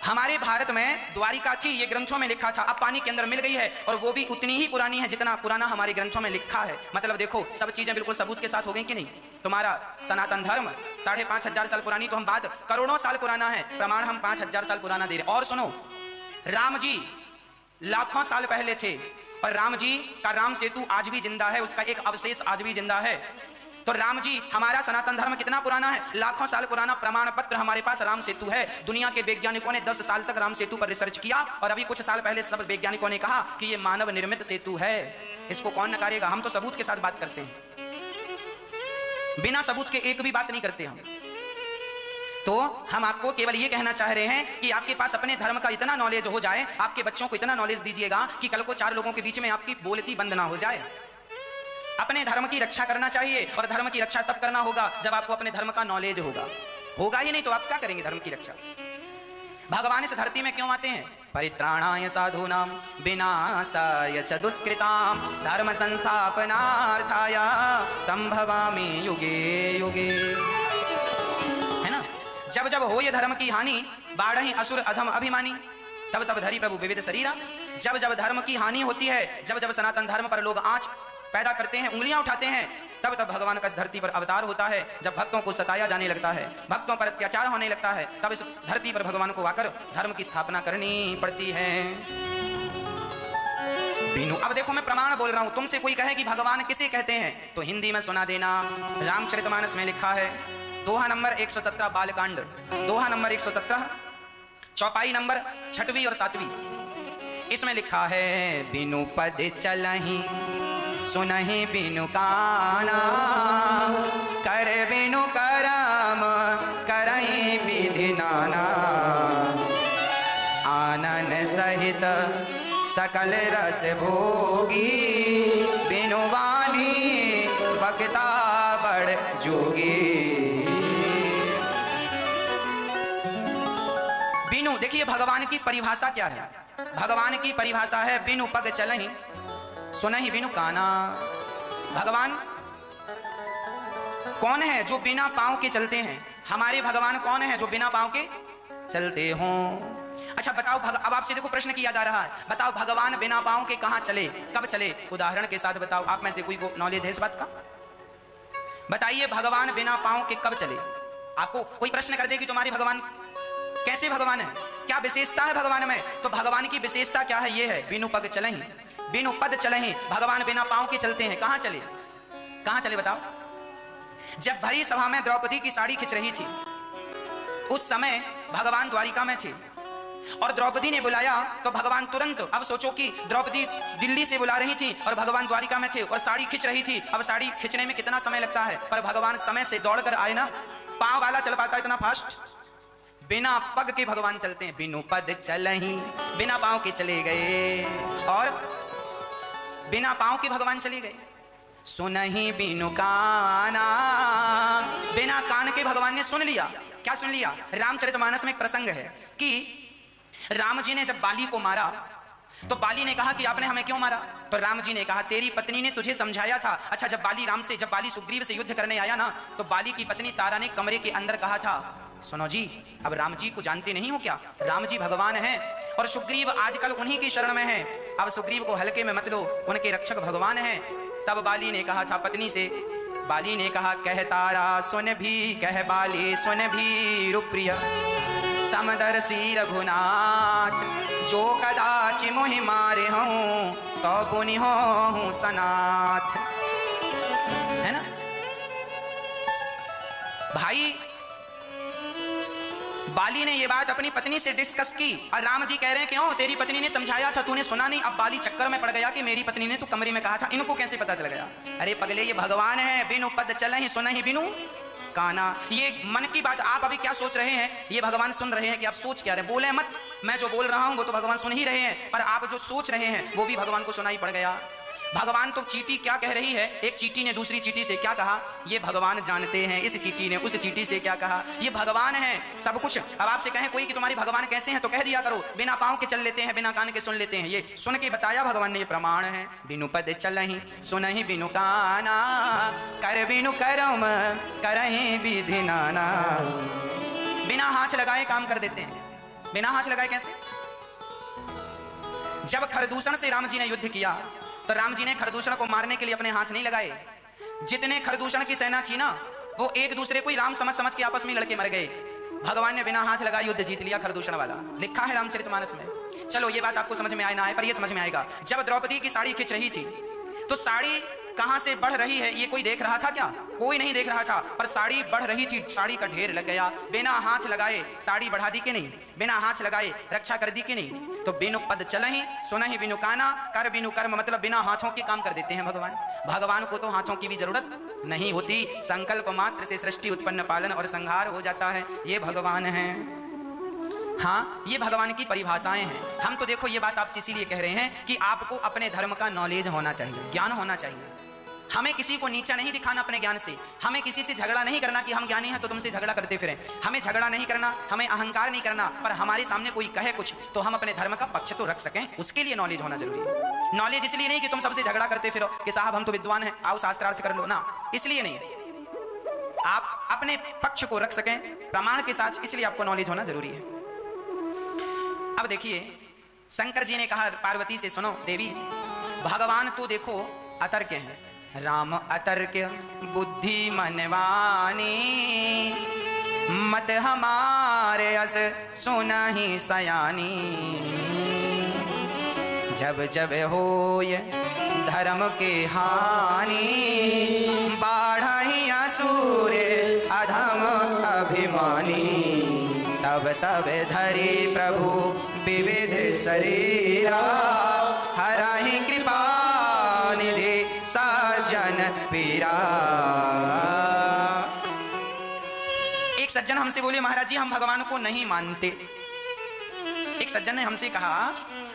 [SPEAKER 1] हमारे भारत में द्वारिका थी, ये ग्रंथों में लिखा था। अब पानी के अंदर मिल गई है और वो भी उतनी ही पुरानी है जितना पुराना हमारे ग्रंथों में लिखा है। मतलब देखो, सब चीजें बिल्कुल सबूत के साथ हो गई कि नहीं। तुम्हारा सनातन धर्म 5500 साल पुरानी, तो हम बात करोड़ों साल पुराना है, प्रमाण हम 5000 साल पुराना दे रहे। और सुनो, लाखों साल पहले थे और राम जी का राम सेतु आज भी जिंदा है, उसका एक अवशेष आज भी जिंदा है। तो राम जी, हमारा सनातन धर्म कितना पुराना है? लाखों साल पुराना प्रमाण पत्र हमारे पास राम सेतु है। दुनिया के वैज्ञानिकों ने 10 साल तक राम सेतु पर रिसर्च किया और अभी कुछ साल पहले सब वैज्ञानिकों ने कहा कि ये मानव निर्मित सेतु है। इसको कौन नकारेगा? हम तो सबूत के साथ बात करते हैं, बिना सबूत के एक भी बात नहीं करते हम। तो हम आपको केवल ये कहना चाह रहे हैं कि आपके पास अपने धर्म का इतना नॉलेज हो जाए, आपके बच्चों को इतना नॉलेज दीजिएगा कि कल को 4 लोगों के बीच में आपकी बोलती बंद ना हो जाए। अपने धर्म की रक्षा करना चाहिए और धर्म की रक्षा तब करना होगा जब आपको अपने धर्म का नॉलेज होगा ही नहीं तो आप क्या करेंगे धर्म की रक्षा? भगवान इस धरती में क्यों आते हैं? परित्राणाय साधूनां विनाशाय च दुष्कृतां धर्म संस्थापनार्थाय संभवामि युगे युगे। है ना? जब जब हो ये धर्म की हानि, बाढ़हि असुर अधम अभिमानी, तब तब धरी प्रभु विविध शरीरा। जब जब धर्म की हानि होती है, जब जब सनातन धर्म पर लोग आंच पैदा करते हैं, उंगलियां उठाते हैं, तब तब भगवान का इस धरती पर अवतार होता है। जब भक्तों को सताया जाने लगता है, भक्तों पर अत्याचार होने लगता है, तब इस धरती पर भगवान को आकर धर्म की स्थापना करनी पड़ती है। बीनू, अब देखो मैं प्रमाण बोल रहा हूं, तुमसे कोई कहे कि भगवान किसे कहते हैं तो हिंदी में सुना देना। रामचरितमानस में लिखा है, दोहा नंबर 117 बालकांड, दोहा नंबर 117, चौपाई नंबर 6वीं और 7वीं। इसमें लिखा है, बिनु पद चलहि सुनहि बिनु काना, कर बिनु करम करहि विधि नाना, आनन सहित सकल रस भोगी, बिनु वाणी बक्ता बड़ जोगी। बिनु, देखिए भगवान की परिभाषा क्या है? भगवान की परिभाषा है, बिनु पग चलहि सुनहि बिनु काना। भगवान कौन है? जो बिना पांव के चलते हैं। हमारे भगवान कौन है? जो बिना पांव के चलते हों। अच्छा बताओ, अब आपसे देखो प्रश्न किया जा रहा है, बताओ भगवान बिना पांव के कहां चले, कब चले? उदाहरण के साथ बताओ। आप में से कोई को नॉलेज है इस बात का? बताइए भगवान बिना पांव के कब चले? आपको कोई प्रश्न कर दे कि तुम्हारे भगवान कैसे भगवान है, क्या विशेषता है भगवान में, तो भगवान की विशेषता क्या है? ये है, बिनु पग चलहि बिनु पद चलहि। भगवान बिना पांव के चलते हैं। कहां चले? कहां चले बताओ? जब भरी सभा में द्रौपदी की साड़ी खिंच रही थी, उस समय भगवान द्वारिका में थे और द्रौपदी ने बुलाया तो भगवान तुरंत, अब सोचो कि द्रौपदी दिल्ली से बुला रही थी और भगवान द्वारिका में थे और साड़ी खिंच रही थी। अब साड़ी खिंचने में कितना समय लगता है, पर भगवान समय से दौड़ कर आए ना। पांव वाला चल पाता है इतना फास्ट? बिना पग के भगवान चलते हैं। बिनु पद चलहि, बिना पांव के चले गए, और बिना पांव के भगवान चले गए। सुनहि बिनु काना, बिना कान के भगवान ने सुन लिया। क्या सुन लिया? रामचरितमानस में एक प्रसंग है कि राम जी ने जब बाली को मारा तो बाली ने कहा कि आपने हमें क्यों मारा? तो राम जी ने कहा, तेरी पत्नी ने तुझे समझाया था। अच्छा, जब बाली सुग्रीव से युद्ध करने आया ना, तो बाली की पत्नी तारा ने कमरे के अंदर कहा था, सुनो जी, अब राम जी को जानते नहीं हो क्या? राम जी भगवान हैं और सुग्रीव आजकल उन्हीं की शरण में हैं। अब सुग्रीव को हल्के में मत लो, उनके रक्षक भगवान हैं। तब बाली ने कहा था पत्नी से, बाली ने कहा, कह तारा सुन भी, कह बाली सुन भी रुप्रिय, समदर्शी रघुनाथ, जो कदाचि मोहि मारे हूं तो पुनि हूं सनाथ। है ना भाई? बाली ने ये बात अपनी पत्नी से डिस्कस की और राम जी कह रहे हैं, क्यों? तेरी पत्नी ने समझाया था, तूने सुना नहीं। अब बाली चक्कर में पड़ गया कि मेरी पत्नी ने तो कमरे में कहा था, इनको कैसे पता चल गया? अरे पगले, ये भगवान है। बिनु पद चलहि सुनहि बिनु काना। ये मन की बात। आप अभी क्या सोच रहे हैं? ये भगवान सुन रहे हैं कि आप सोच क्या रहे? बोले मत, मैं जो बोल रहा हूं वो तो भगवान सुन ही रहे हैं, पर आप जो सोच रहे हैं वो भी भगवान को सुनाई पड़ गया। भगवान तो चींटी क्या कह रही है? एक चींटी ने दूसरी चींटी से क्या कहा? ये भगवान जानते हैं। इस चींटी ने उस चींटी से क्या कहा? ये भगवान है सब कुछ। अब आपसे कहें कोई कि तुम्हारे भगवान कैसे हैं, तो कह दिया करो, बिना पांव के चल लेते हैं, बिना कान के सुन लेते हैं। ये सुन के बताया भगवान ने, ये प्रमाण है। बिनु पद चलहि सुनहि बिनु काना, कर बिनु करम करहि विधि नाना। बिना हाथ लगाए काम कर देते हैं। बिना हाथ लगाए कैसे? जब खरदूषण से राम जी ने युद्ध किया तो राम जी ने खरदूषण को मारने के लिए अपने हाथ नहीं लगाए। जितने खरदूषण की सेना थी ना, वो एक दूसरे को ही राम समझ समझ के आपस में लड़के मर गए। भगवान ने बिना हाथ लगाए युद्ध जीत लिया खरदूषण वाला। लिखा है रामचरितमानस में। चलो ये बात आपको समझ में आए ना आए, पर ये समझ में आएगा। जब द्रौपदी की साड़ी खिंच रही थी तो साड़ी कहां से बढ़ रही है ये कोई देख रहा था क्या? कोई नहीं देख रहा था, पर साड़ी बढ़ रही थी, साड़ी का ढेर लग गया। बिना हाथ लगाए साड़ी बढ़ा दी कि नहीं? बिना हाथ लगाए रक्षा कर दी कि नहीं? तो बिनु पद चलहि सुनहि बिनु काना, कर बिनु कर्म, मतलब बिना हाथों के काम कर देते हैं भगवान। भगवान को तो हाथों की भी जरूरत नहीं होती, संकल्प मात्र से सृष्टि उत्पन्न पालन और संहार हो जाता है। ये भगवान है। हाँ, ये भगवान की परिभाषाएं हैं। हम तो देखो ये बात आपसे इसीलिए कह रहे हैं कि आपको अपने धर्म का नॉलेज होना चाहिए, ज्ञान होना चाहिए। हमें किसी को नीचा नहीं दिखाना अपने ज्ञान से, हमें किसी से झगड़ा नहीं करना कि हम ज्ञानी हैं तो तुमसे झगड़ा करते फिरें, हमें झगड़ा नहीं करना, हमें अहंकार नहीं करना, पर हमारे सामने कोई कहे कुछ तो हम अपने धर्म का पक्ष तो रख सकें, उसके लिए नॉलेज होना जरूरी है। नॉलेज इसलिए नहीं कि तुम सबसे झगड़ा करते फिरो कि साहब हम तो विद्वान हैं, आओ शास्त्रार्थ कर लो ना, इसलिए नहीं। आप अपने पक्ष को रख सकें प्रमाण के साथ, इसलिए आपको नॉलेज होना जरूरी है। अब देखिए शंकर जी ने कहा पार्वती से, सुनो देवी, भगवान तो देखो अतर्क हैं, राम अतर्क बुद्धि मनवानी, मत हमारे अस सुनहि सयानी, जब जब होय धर्म के हानि, बाढ़हि असुर अधम अभिमानी, तब तब धरि प्रभु विविध शरीरा, हरहि कृपा निधि सज्जन पीरा। एक सज्जन हमसे बोले, महाराज जी हम भगवान को नहीं मानते। एक सज्जन ने हमसे कहा,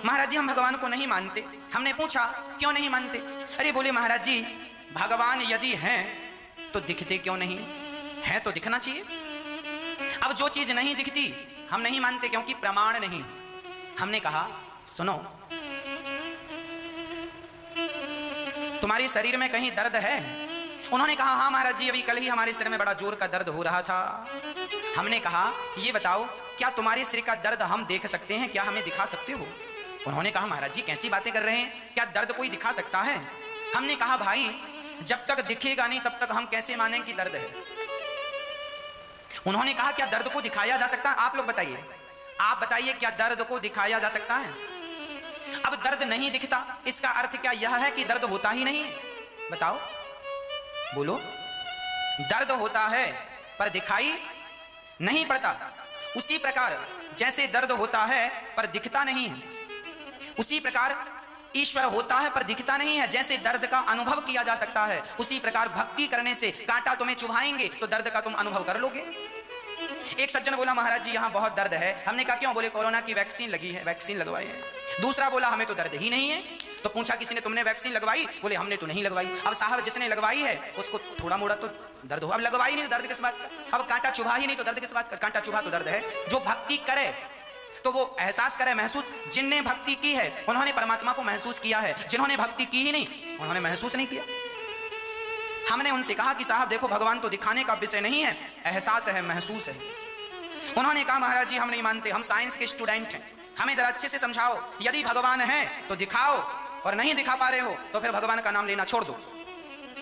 [SPEAKER 1] महाराज जी हम भगवान को नहीं मानते। हमने पूछा क्यों नहीं मानते? अरे बोले महाराज जी भगवान यदि हैं तो दिखते क्यों नहीं? हैं तो दिखना चाहिए। अब जो चीज नहीं दिखती हम नहीं मानते क्योंकि प्रमाण नहीं। हमने कहा सुनो, तुम्हारे शरीर में कहीं दर्द है? उन्होंने कहा हाँ महाराज जी, अभी कल ही हमारे सिर में बड़ा जोर का दर्द हो रहा था। हमने कहा ये बताओ क्या तुम्हारे सिर का दर्द हम देख सकते हैं, क्या हमें दिखा सकते हो? उन्होंने कहा महाराज जी कैसी बातें कर रहे हैं, क्या दर्द कोई दिखा सकता है? हमने कहा भाई जब तक दिखेगा नहीं तब तक हम कैसे मानें कि दर्द है? उन्होंने कहा क्या दर्द को दिखाया जा सकता है? आप लोग बताइए, आप बताइए क्या दर्द को दिखाया जा सकता है? अब दर्द नहीं दिखता इसका अर्थ क्या यह है कि दर्द होता ही नहीं? बताओ बोलो। दर्द होता है पर दिखाई नहीं पड़ता। उसी प्रकार जैसे दर्द होता है पर दिखता नहीं है, उसी प्रकार ईश्वर होता है पर दिखता नहीं है। जैसे दर्द का अनुभव किया जा सकता है उसी प्रकार भक्ति करने से कांटा तुम्हें चुभाएंगे तो दर्द का तुम अनुभव कर लोगे। एक सज्जन बोला महाराज जी यहाँ बहुत दर्द है। हमने कहा क्यों? बोले कोरोना की वैक्सीन लगी है, वैक्सीन लगवाई है। दूसरा बोला हमें तो दर्द ही नहीं है। तो पूछा किसी ने तुमने वैक्सीन लगवाई? बोले हमने तो नहीं लगवाई। अब साहब जिसने लगवाई है उसको थोड़ा मोड़ा तो दर्द हो, अब लगवाई नहीं तो दर्द किस बात का? अब कांटा चुभा ही नहीं तो दर्द किस बात का? कांटा चुभा तो दर्द है। जो भक्ति करे तो वो एहसास करे, महसूस। जिनने भक्ति की है उन्होंने परमात्मा को महसूस किया है, जिन्होंने भक्ति की ही नहीं उन्होंने महसूस नहीं किया। हमने उनसे कहा कि साहब देखो भगवान तो दिखाने का विषय नहीं है, एहसास है, महसूस है। उन्होंने कहा महाराज जी हम नहीं मानते, हम साइंस के स्टूडेंट हैं, हमें जरा अच्छे से समझाओ। यदि भगवान है तो दिखाओ और नहीं दिखा पा रहे हो तो फिर भगवान का नाम लेना छोड़ दो।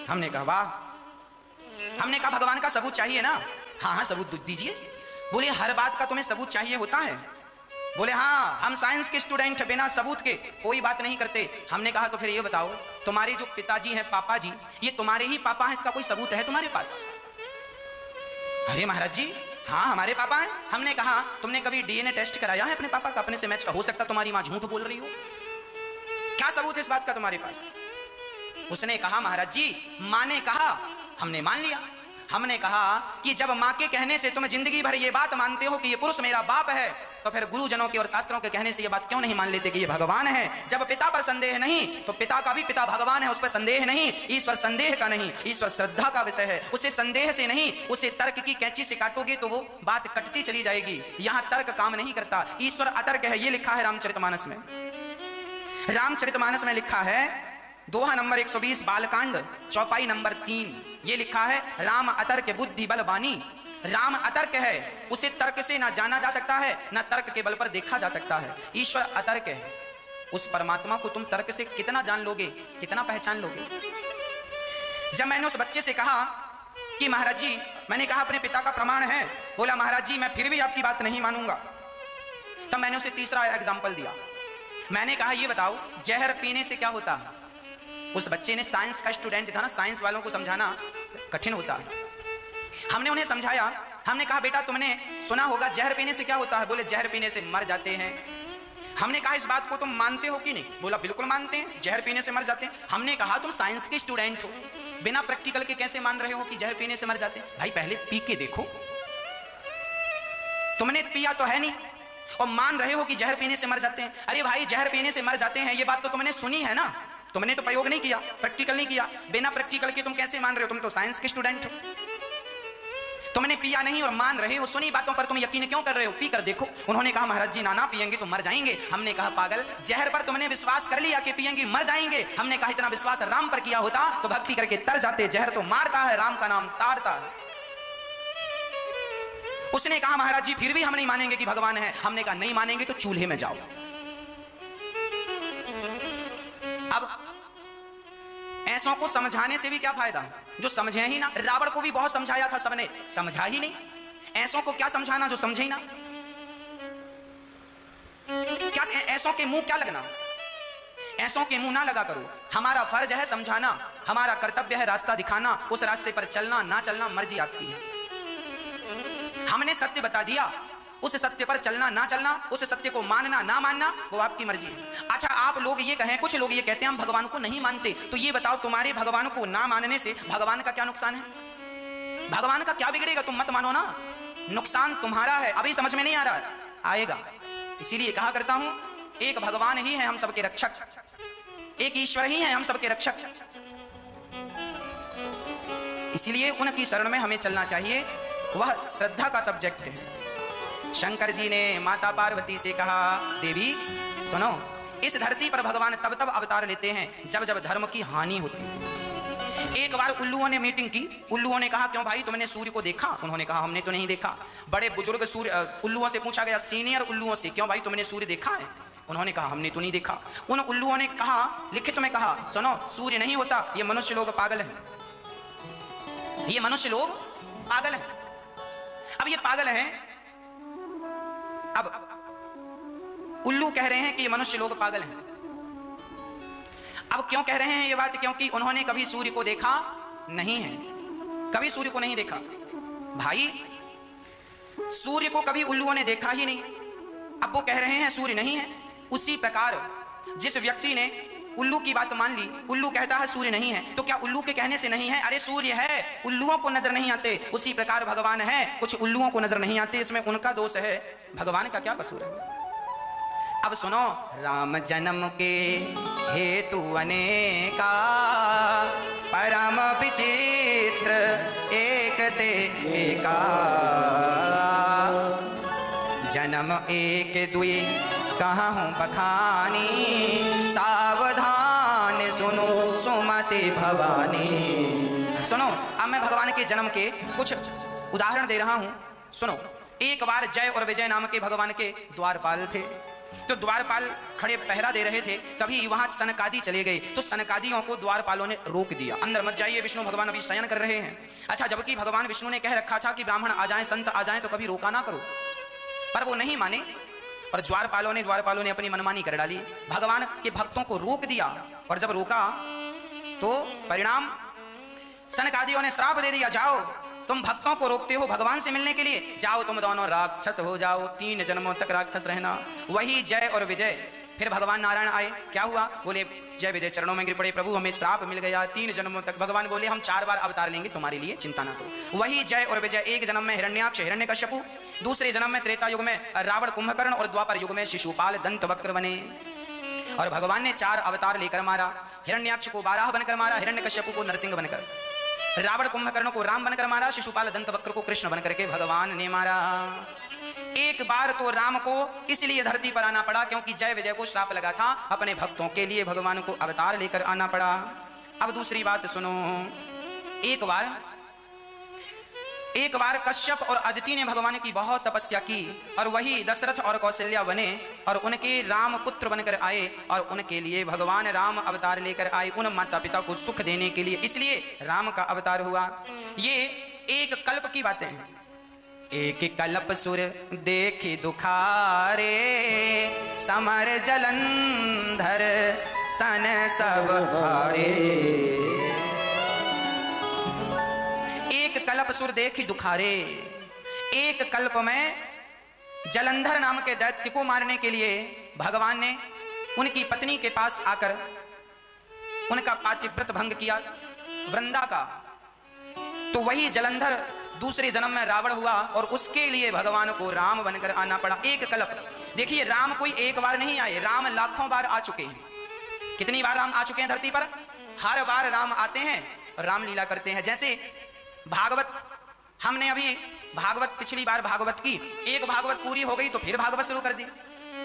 [SPEAKER 1] हमने कहा वाह। हमने कहा भगवान का सबूत चाहिए ना? हाँ हाँ सबूत दीजिए। बोले हर बात का तुम्हें सबूत चाहिए होता है? बोले हाँ हम साइंस के स्टूडेंट बिना सबूत के कोई बात नहीं करते। हमने कहा तो फिर ये बताओ तुम्हारे जो पिताजी हैं पापा जी, ये तुम्हारे ही पापा हैं, इसका कोई सबूत है तुम्हारे पास? अरे महाराज जी हाँ हमारे पापा हैं। हमने कहा तुमने कभी डीएनए टेस्ट कराया है अपने पापा का, अपने से मैच का? हो सकता तुम्हारी माँ झूठ बोल रही हो, क्या सबूत है इस बात का तुम्हारे पास? उसने कहा महाराज जी माँ ने कहा हमने मान लिया। हमने कहा कि जब माँ के कहने से तुम जिंदगी भर ये बात मानते हो कि ये पुरुष मेरा बाप है, तो फिर गुरुजनों के और शास्त्रों के कहने से ये बात क्यों नहीं मान लेते कि ये भगवान है? जब पिता पर संदेह नहीं तो पिता का भी पिता भगवान है, उस पर संदेह नहीं। ईश्वर संदेह का नहीं, ईश्वर श्रद्धा का विषय है। उसे संदेह से नहीं, उसे तर्क की कैंची से काटोगे तो वो बात कटती चली जाएगी। यहाँ तर्क काम नहीं करता, ईश्वर अतर्क है। ये लिखा है रामचरितमानस में। रामचरितमानस में लिखा है दोहा नंबर 120 बालकांड चौपाई नंबर 3, ये लिखा है राम अतर्क बुद्धि बल बानी। राम अतर्क है, उसे तर्क से ना जाना जा सकता है ना तर्क के बल पर देखा जा सकता है। ईश्वर अतर्क है, उस परमात्मा को तुम तर्क से कितना जान लोगे, कितना पहचान लोगे? जब मैंने उस बच्चे से कहा कि महाराज जी, मैंने कहा अपने पिता का प्रमाण है, बोला महाराज जी मैं फिर भी आपकी बात नहीं मानूंगा। तब मैंने उसे तीसरा एग्जाम्पल दिया। मैंने कहा ये बताओ जहर पीने से क्या होता है? उस बच्चे ने, साइंस का स्टूडेंट था ना, साइंस वालों को समझाना कठिन होता है। हमने उन्हें समझाया, हमने कहा बेटा तुमने सुना होगा जहर पीने से क्या होता है? बोले जहर पीने से मर जाते हैं। हमने कहा इस बात को तुम मानते हो कि नहीं? बोला बिल्कुल मानते हैं, जहर पीने से मर जाते हैं। हमने कहा तुम साइंस के स्टूडेंट हो, बिना प्रैक्टिकल के कैसे मान रहे हो कि जहर पीने से मर जाते हैं? भाई पहले पी के देखो, तुमने पिया तो है नहीं और मान रहे हो कि जहर पीने से मर जाते हैं। अरे भाई जहर पीने से मर जाते हैं ये बात तो तुमने सुनी है ना, तुमने तो प्रयोग नहीं किया, प्रैक्टिकल नहीं किया। बिना प्रैक्टिकल के तुम कैसे मान रहे हो? तुम तो साइंस के स्टूडेंट हो, तुमने पिया नहीं और मान रहे हो। सुनी बातों पर तुम यकीन क्यों कर रहे हो? पी कर देखो। उन्होंने कहा महाराज जी नाना पिएंगे तो मर जाएंगे। हमने कहा पागल, जहर पर तुमने विश्वास कर लिया कि पिएंगे मर जाएंगे। हमने कहा इतना विश्वास राम पर किया होता तो भक्ति करके तर जाते। जहर तो मारता है, राम का नाम तारता है। उसने कहा महाराज जी फिर भी हम नहीं मानेंगे कि भगवान है। हमने कहा नहीं मानेंगे तो चूल्हे में जाओ। अब ऐसों को समझाने से भी क्या फायदा, जो समझे ही ना। रावण को भी बहुत समझाया था सबने, समझा ही नहीं। ऐसों को क्या समझाना जो समझे ही ना। क्या ऐसों के मुंह क्या लगना, ऐसों के मुंह ना लगा करो। हमारा फर्ज है समझाना, हमारा कर्तव्य है रास्ता दिखाना। उस रास्ते पर चलना ना चलना मर्जी आपकी है। हमने सत्य बता दिया, उस सत्य पर चलना ना चलना, उस सत्य को मानना ना मानना वो आपकी मर्जी है। अच्छा आप लोग ये कहें, कुछ लोग ये कहते हैं हम भगवान को नहीं मानते, तो ये बताओ तुम्हारे भगवान को ना मानने से भगवान का क्या नुकसान है? भगवान का क्या बिगड़ेगा? तुम मत मानो ना, नुकसान तुम्हारा है। अभी समझ में नहीं आ रहा है, आएगा। इसीलिए कहा करता हूं एक भगवान ही है हम सबके रक्षक, एक ईश्वर ही है हम सबके रक्षक। इसलिए उनकी शरण में हमें चलना चाहिए, वह श्रद्धा का सब्जेक्ट है। शंकर जी ने माता पार्वती से कहा देवी सुनो, इस धरती पर भगवान तब तब अवतार लेते हैं जब जब धर्म की हानि होती है। एक बार उल्लुओं ने मीटिंग की, उल्लुओं ने कहा क्यों भाई तुमने सूर्य को देखा? उन्होंने कहा हमने तो नहीं देखा। बड़े बुजुर्ग सूर्य उल्लुओं से पूछा गया, सीनियर उल्लुओं से, क्यों भाई तुमने सूर्य देखा है? उन्होंने कहा हमने तो नहीं देखा। उन उल्लुओं ने कहा, लिखित में कहा, सुनो सूर्य नहीं होता, ये मनुष्य लोग पागल हैं, ये मनुष्य लोग पागल हैं। अब ये पागल हैं, अब उल्लू कह रहे हैं कि ये मनुष्य लोग पागल हैं। अब क्यों कह रहे हैं ये बात? क्योंकि उन्होंने कभी सूर्य को देखा नहीं है, कभी सूर्य को नहीं देखा। भाई सूर्य को कभी उल्लुओं ने देखा ही नहीं, अब वो कह रहे हैं सूर्य नहीं है। उसी प्रकार जिस व्यक्ति ने उल्लू की बात मान ली, उल्लू कहता है सूर्य नहीं है, तो क्या उल्लू के कहने से नहीं है? अरे सूर्य है, उल्लुओं को नजर नहीं आते। उसी प्रकार भगवान है, कुछ उल्लुओं को नजर नहीं आते, इसमें उनका दोष है, भगवान का क्या कसूर है? अब सुनो, राम जन्म के हेतु अनेका, परम विचित्र एक ते एका। जन्म एक दुई कहाँ हूँ बखानी, सावधान सुनो सुमति भवानी। सुनो, अब मैं भगवान के जन्म के कुछ उदाहरण दे रहा हूं, सुनो। एक बार जय और विजय नाम के भगवान के द्वारपाल थे, तो द्वारपाल खड़े पहरा दे रहे थे, तभी वहां सनकादि चले गए, तो सनकादियों को द्वारपालों ने रोक दिया, अंदर मत जाइए, विष्णु भगवान अभी शयन कर रहे हैं। अच्छा, जबकि भगवान विष्णु ने कह रखा था कि ब्राह्मण आ जाएं, संत आ जाएं, तो कभी रोका ना करो, पर वो नहीं माने और द्वारपालों ने अपनी मनमानी कर डाली, भगवान के भक्तों को रोक दिया। और जब रोका तो परिणाम, सनकादियों ने श्राप दे दिया, जाओ तुम भक्तों को रोकते हो भगवान से मिलने के लिए, जाओ तुम दोनों राक्षस हो जाओ, 3 जन्मों तक राक्षस रहना। वही जय और विजय, फिर भगवान नारायण आए, क्या हुआ? बोले जय विजय चरणों में गिर पड़े, प्रभु हमें श्राप मिल गया 3 जन्मों तक। भगवान बोले हम 4 बार अवतार लेंगे, तुम्हारे लिए चिंता ना करो। वही जय और विजय, एक जन्म में हिरण्याक्ष हिरण्यकश्यपु, दूसरे जन्म में त्रेता युग में रावण कुंभकर्ण, और द्वापर युग में शिशुपाल दंत वक्र बने। और भगवान ने 4 अवतार लेकर मारा, हिरण्याक्ष को वाराह बनकर मारा, हिरण्यकश्यपु को नरसिंह बनकर, रावण कुंभकर्ण को राम बनकर मारा, शिशुपाल दंत वक्र को कृष्ण बनकर के भगवान ने मारा। एक बार तो राम को इसलिए धरती पर आना पड़ा क्योंकि जय विजय को श्राप लगा था, अपने भक्तों के लिए भगवान को अवतार लेकर आना पड़ा। अब दूसरी बात सुनो, एक बार कश्यप और अदिति ने भगवान की बहुत तपस्या की, और वही दशरथ और कौशल्या बने और उनके राम पुत्र बनकर आए, और उनके लिए भगवान राम अवतार लेकर आए, उन माता पिता को सुख देने के लिए, इसलिए राम का अवतार हुआ। ये एक कल्प की बातें हैं, एक कल्प सुर देखी दुखारे, समर जलंधर सन सब हारे। एक कल्प सुर देखी दुखारे, एक कल्प में जलंधर नाम के दैत्य को मारने के लिए भगवान ने उनकी पत्नी के पास आकर उनका पातिव्रत भंग किया वृंदा का। तो वही जलंधर दूसरे जन्म में रावण हुआ और उसके लिए भगवान को राम बनकर आना पड़ा। एक कल्प। देखिए, राम कोई एक बार नहीं आए, राम लाखों बार आ चुके हैं। कितनी बार राम आ चुके हैं धरती पर? हर बार राम आते हैं और रामलीला करते हैं। जैसे भागवत, हमने अभी भागवत पिछली बार भागवत की, एक भागवत पूरी हो गई तो फिर भागवत शुरू कर दी,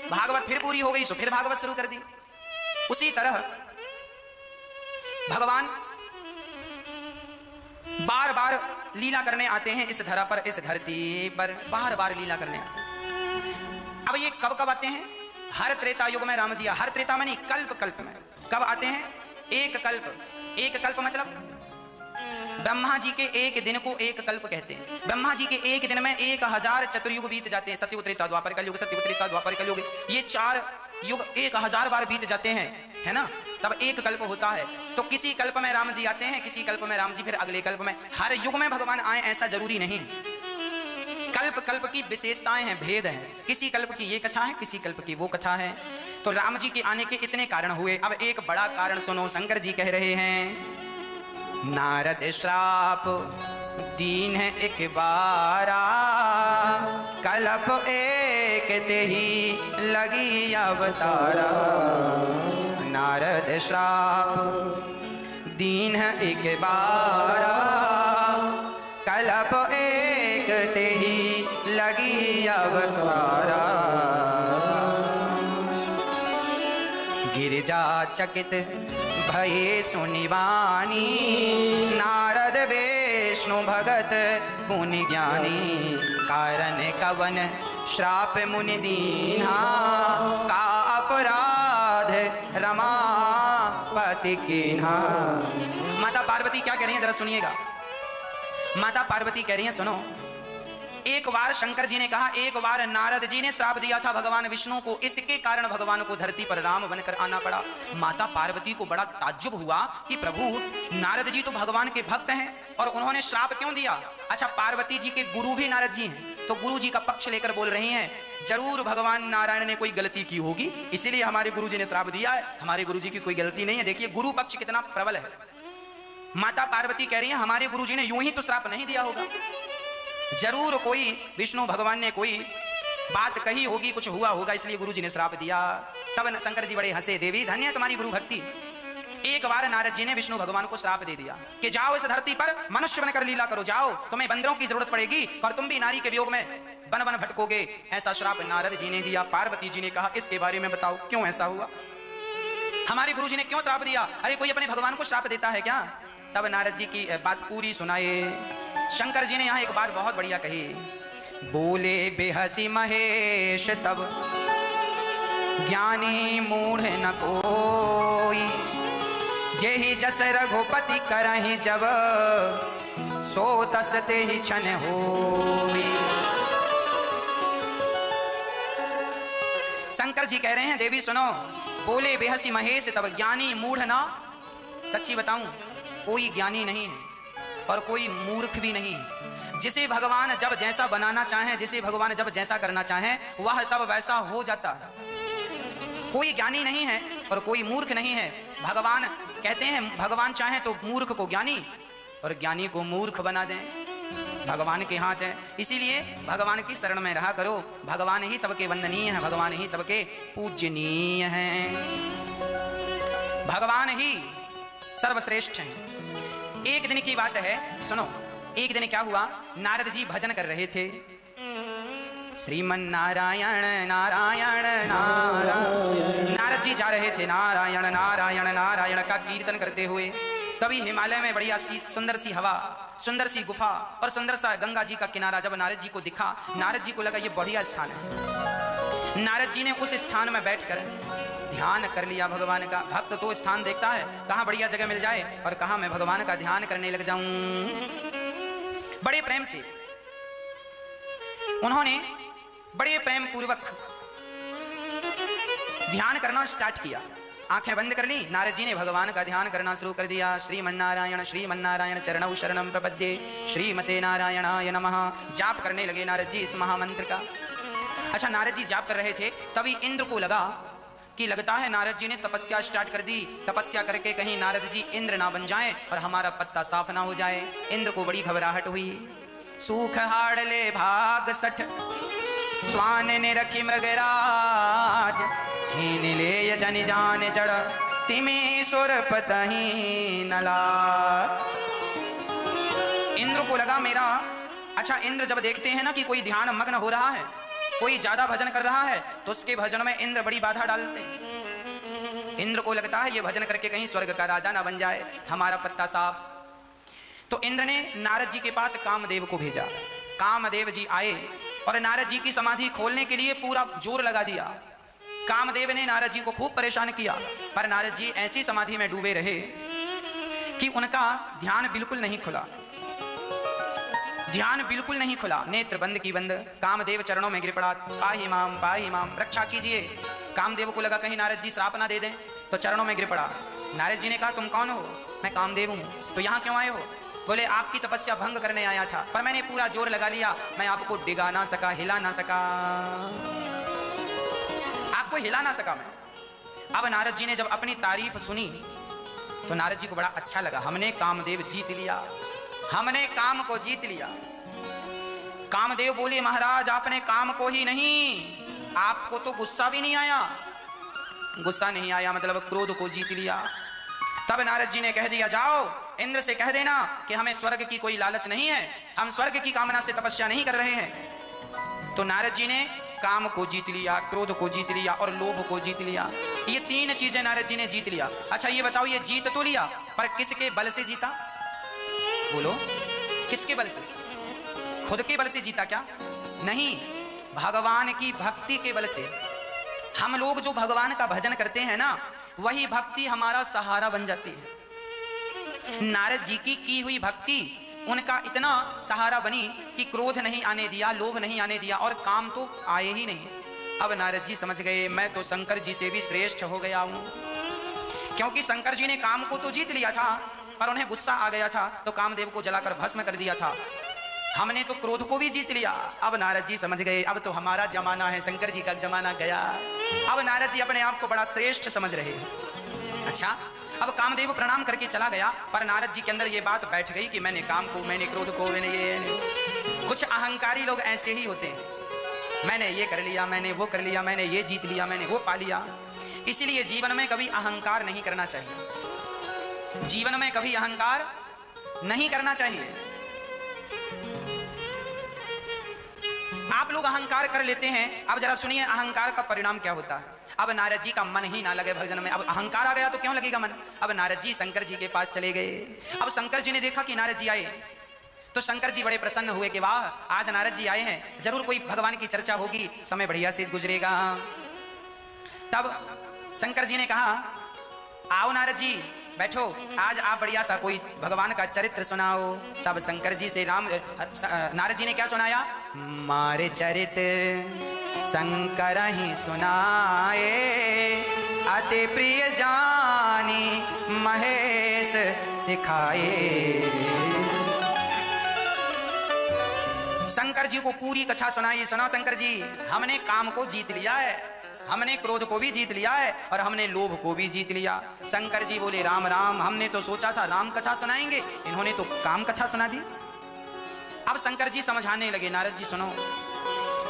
[SPEAKER 1] भागवत फिर पूरी हो गई तो फिर भागवत शुरू कर दी। उसी तरह भगवान बार बार लीला करने आते हैं इस धरा पर, इस धरती पर बार बार लीला करने आते हैं। अब ये कब कब आते हैं? हर त्रेता युग में राम जी, हर त्रेता में नहीं, कल्प कल्प में। कब आते हैं? एक कल्प। एक कल्प मतलब ब्रह्मा जी के एक दिन को एक कल्प कहते हैं। ब्रह्मा जी के एक दिन में 1000 चतुर्युग बीत जाते हैं। सतयुग, त्रेता, द्वापर, कलयुग, सतयुग, त्रेता, द्वापर, कलयुग, ये 4 युग 1000 बार बीत जाते हैं, है ना? तब एक कल्प होता है। तो किसी कल्प में राम जी आते हैं, किसी कल्प में राम जी फिर अगले कल्प में। हर युग में भगवान आए ऐसा जरूरी नहीं है। कल्प कल्प की विशेषताएं हैं, भेद हैं। किसी कल्प की ये कथा है, किसी कल्प की वो कथा है। तो राम जी के आने के इतने कारण हुए। अब एक बड़ा कारण सुनो, शंकर जी कह रहे हैं, नारद श्राप दीन है एक बारा, कल्प एक ते ही लगी अवतारा। नारद श्राप दीन है एक बारा, कल्प एक ते ही लगी अवतारा। गिरिजा चकित भये सुनिवानी, नारद विष्णु भगत मुनि ज्ञानी। कारण कवन श्राप मुनि दीन्हा, का अपराध रमापति कीन्हा। माता पार्वती क्या कह रही हैं जरा सुनिएगा। माता पार्वती कह रही हैं, सुनो। एक बार शंकर जी ने कहा, एक बार नारद जी ने श्राप दिया था भगवान विष्णु को, इसके कारण भगवान को धरती पर राम बनकर आना पड़ा। माता पार्वती को बड़ा ताज्जुब हुआ कि प्रभु, नारद जी तो भगवान के भक्त हैं और उन्होंने श्राप क्यों दिया? अच्छा, पार्वती जी के गुरु भी नारद जी हैं, तो गुरु जी का पक्ष लेकर बोल रही हैं, जरूर भगवान नारायण ने कोई गलती की होगी, इसीलिए हमारे गुरु जी ने श्राप दिया है। हमारे गुरु जी की कोई गलती नहीं है। देखिए गुरु पक्ष कितना प्रबल है। माता पार्वती कह रही है, हमारे गुरु जी ने यूं ही तो श्राप नहीं दिया होगा, जरूर कोई विष्णु भगवान ने कोई बात कही होगी, कुछ हुआ होगा, इसलिए गुरु जी ने श्राप दिया। तब शंकर जी बड़े हंसे, देवी धन्य है तुम्हारी गुरु भक्ति। एक बार नारद जी ने विष्णु भगवान को श्राप दे दिया कि जाओ इस धरती पर मनुष्य बनकर लीला करो, जाओ, तुम्हें बंदरों की जरूरत पड़ेगी और तुम भी नारी के वियोग में बन बन भटकोगे। ऐसा श्राप नारद जी ने दिया। पार्वती जी ने कहा, इसके बारे में बताओ क्यों ऐसा हुआ, हमारे गुरु जी ने क्यों श्राप दिया? अरे कोई अपने भगवान को श्राप देता है क्या? तब नारद जी की बात पूरी सुनाए। शंकर जी ने यहाँ एक बात बहुत बढ़िया कही, बोले बेहसी महेश तब ज्ञानी मूढ़ न कोई, जेहि जस रघुपति करहि जब सो तस तेहि छन होई। शंकर जी कह रहे हैं, देवी सुनो, बोले बेहसी महेश तब ज्ञानी मूढ़ न। सच्ची बताऊं, कोई ज्ञानी नहीं है और कोई मूर्ख भी नहीं है। जिसे भगवान जब जैसा बनाना चाहे, जिसे भगवान जब जैसा करना चाहे, वह तब वैसा हो जाता है। कोई ज्ञानी नहीं है और कोई मूर्ख नहीं है। भगवान कहते हैं, भगवान चाहे तो मूर्ख को ज्ञानी और ज्ञानी को मूर्ख बना दें, भगवान के हाथ है। इसीलिए भगवान की शरण में रहा करो। भगवान ही सबके वंदनीय है, भगवान ही सबके पूजनीय हैं, भगवान ही सर्वश्रेष्ठ हैं। एक दिन की बात है, सुनो। एक दिन क्या हुआ, नारद जी भजन कर रहे थे, श्रीमन नारायण नारायण नारायण। नारद जी जा रहे थे नारायण नारायण नारायण का कीर्तन करते हुए। तभी हिमालय में बढ़िया सी सुंदर सी हवा, सुंदर सी गुफा और सुंदर सा गंगा जी का किनारा जब नारद जी को दिखा, नारद जी को लगा ये बढ़िया स्थान है। नारद जी ने उस स्थान में बैठकर ध्यान कर लिया भगवान का। भक्त तो स्थान देखता है कहाँ बढ़िया जगह मिल जाए और कहाँ मैं भगवान का ध्यान करने लग जाऊं। बड़े प्रेम से उन्होंने बड़े प्रेम पूर्वक ध्यान करना स्टार्ट किया। आंखें बंद कर ली, नारद जी ने भगवान का ध्यान करना शुरू कर दिया। श्रीमन्नारायण चरणौ शरणं प्रपद्ये, श्रीमते नारायणाय नमः। जाप करने लगे नारद जी इस महामंत्र का। अच्छा, नारद जी जाप कर रहे थे, तभी इंद्र को लगा कि लगता है नारद जी ने तपस्या स्टार्ट कर दी। तपस्या करके कहीं नारद जी इंद्र ना बन जाएं और हमारा पत्ता साफ ना हो जाए। इंद्र को बड़ी घबराहट हुई। सूख हाड़ ले भाग सठ, स्वान ने रखी मृगराज, छीन ले जन जान जड़, तिमी सुर पतही नलाज। इंद्र को लगा मेरा, अच्छा इंद्र जब देखते हैं ना कि कोई ध्यान मग्न हो रहा है, कोई ज्यादा भजन कर रहा है, तो उसके भजन में इंद्र बड़ी बाधा डालते हैं। इंद्र को लगता है ये भजन करके कहीं स्वर्ग का राजा ना बन जाए, हमारा पत्ता साफ। तो इंद्र ने नारद जी के पास कामदेव को भेजा। कामदेव जी आए और नारद जी की समाधि खोलने के लिए पूरा जोर लगा दिया। कामदेव ने नारद जी को खूब परेशान किया, पर नारद जी ऐसी समाधि में डूबे रहे कि उनका ध्यान बिल्कुल नहीं खुला। ध्यान बिल्कुल नहीं खुला, नेत्र बंद की बंद। कामदेव चरणों में गिर पड़ा, पाहि माम रक्षा कीजिए। कामदेव को लगा कहीं नारद जी श्राप ना दे दें, तो चरणों में गिर पड़ा। नारद जी ने कहा तुम कौन हो? मैं कामदेव हूं। तो यहाँ क्यों आए हो? बोले आपकी तपस्या भंग करने आया था, पर मैंने पूरा जोर लगा लिया, मैं आपको डिगा ना सका, हिला ना सका, आपको हिला ना सका मैं। अब नारद जी ने जब अपनी तारीफ सुनी तो नारद जी को बड़ा अच्छा लगा। हमने कामदेव जीत लिया, हमने काम को जीत लिया। कामदेव बोले महाराज आपने काम को ही नहीं, आपको तो गुस्सा भी नहीं आया। गुस्सा नहीं आया मतलब क्रोध को जीत लिया। तब नारद जी ने कह दिया जाओ इंद्र से कह देना कि हमें स्वर्ग की कोई लालच नहीं है, हम स्वर्ग की कामना से तपस्या नहीं कर रहे हैं। तो नारद जी ने काम को जीत लिया, क्रोध को जीत लिया और लोभ को जीत लिया। ये तीन चीजें नारद जी ने जीत लिया। अच्छा ये बताओ, ये जीत तो लिया, पर किसके बल से जीता? बोलो किसके बल से? खुद के बल से जीता क्या? नहीं, भगवान की भक्ति के बल से। हम लोग जो भगवान का भजन करते हैं ना, वही भक्ति हमारा सहारा बन जाती है। नारद जी की हुई भक्ति उनका इतना सहारा बनी कि क्रोध नहीं आने दिया, लोभ नहीं आने दिया और काम तो आए ही नहीं। अब नारद जी समझ गए मैं तो शंकर जी से भी श्रेष्ठ हो गया हूं, क्योंकि शंकर जी ने काम को तो जीत लिया था, पर उन्हें गुस्सा आ गया था तो कामदेव को जलाकर भस्म कर दिया था। हमने तो क्रोध को भी जीत लिया। अब नारद जी समझ गए अब तो हमारा जमाना है, शंकर जी का जमाना गया। अब नारद जी अपने आप को बड़ा श्रेष्ठ समझ रहे हैं। अच्छा, अब कामदेव प्रणाम करके चला गया, पर नारद जी के अंदर ये बात बैठ गई कि मैंने काम को, मैंने क्रोध को, मैंने ये। कुछ अहंकारी लोग ऐसे ही होते हैं, मैंने ये कर लिया, मैंने वो कर लिया, मैंने ये जीत लिया, मैंने वो पा लिया। इसीलिए जीवन में कभी अहंकार नहीं करना चाहिए, जीवन में कभी अहंकार नहीं करना चाहिए। आप लोग अहंकार कर लेते हैं, अब जरा सुनिए अहंकार का परिणाम क्या होता है। अब नारद जी का मन ही ना लगे भजन में, अब अहंकार आ गया तो क्यों लगेगा मन। अब नारद जी शंकर जी के पास चले गए। अब शंकर जी ने देखा कि नारद जी आए, तो शंकर जी बड़े प्रसन्न हुए कि वाह आज नारद जी आए हैं, जरूर कोई भगवान की चर्चा होगी, समय बढ़िया से गुजरेगा। तब शंकर जी ने कहा आओ नारद जी बैठो, आज आप बढ़िया सा कोई भगवान का चरित्र सुनाओ। तब शंकर जी से नारद जी ने क्या सुनाया? मारे चरित्र शंकर ही सुनाए, अति प्रिय जानी महेश सिखाए। शंकर जी को पूरी कथा सुनाई। सुना शंकर जी, हमने काम को जीत लिया है, हमने क्रोध को भी जीत लिया है और हमने लोभ को भी जीत लिया। शंकर जी बोले राम राम, हमने तो सोचा था राम कथा सुनाएंगे, इन्होंने तो काम कथा सुना दी। अब शंकर जी समझाने लगे नारद जी सुनो,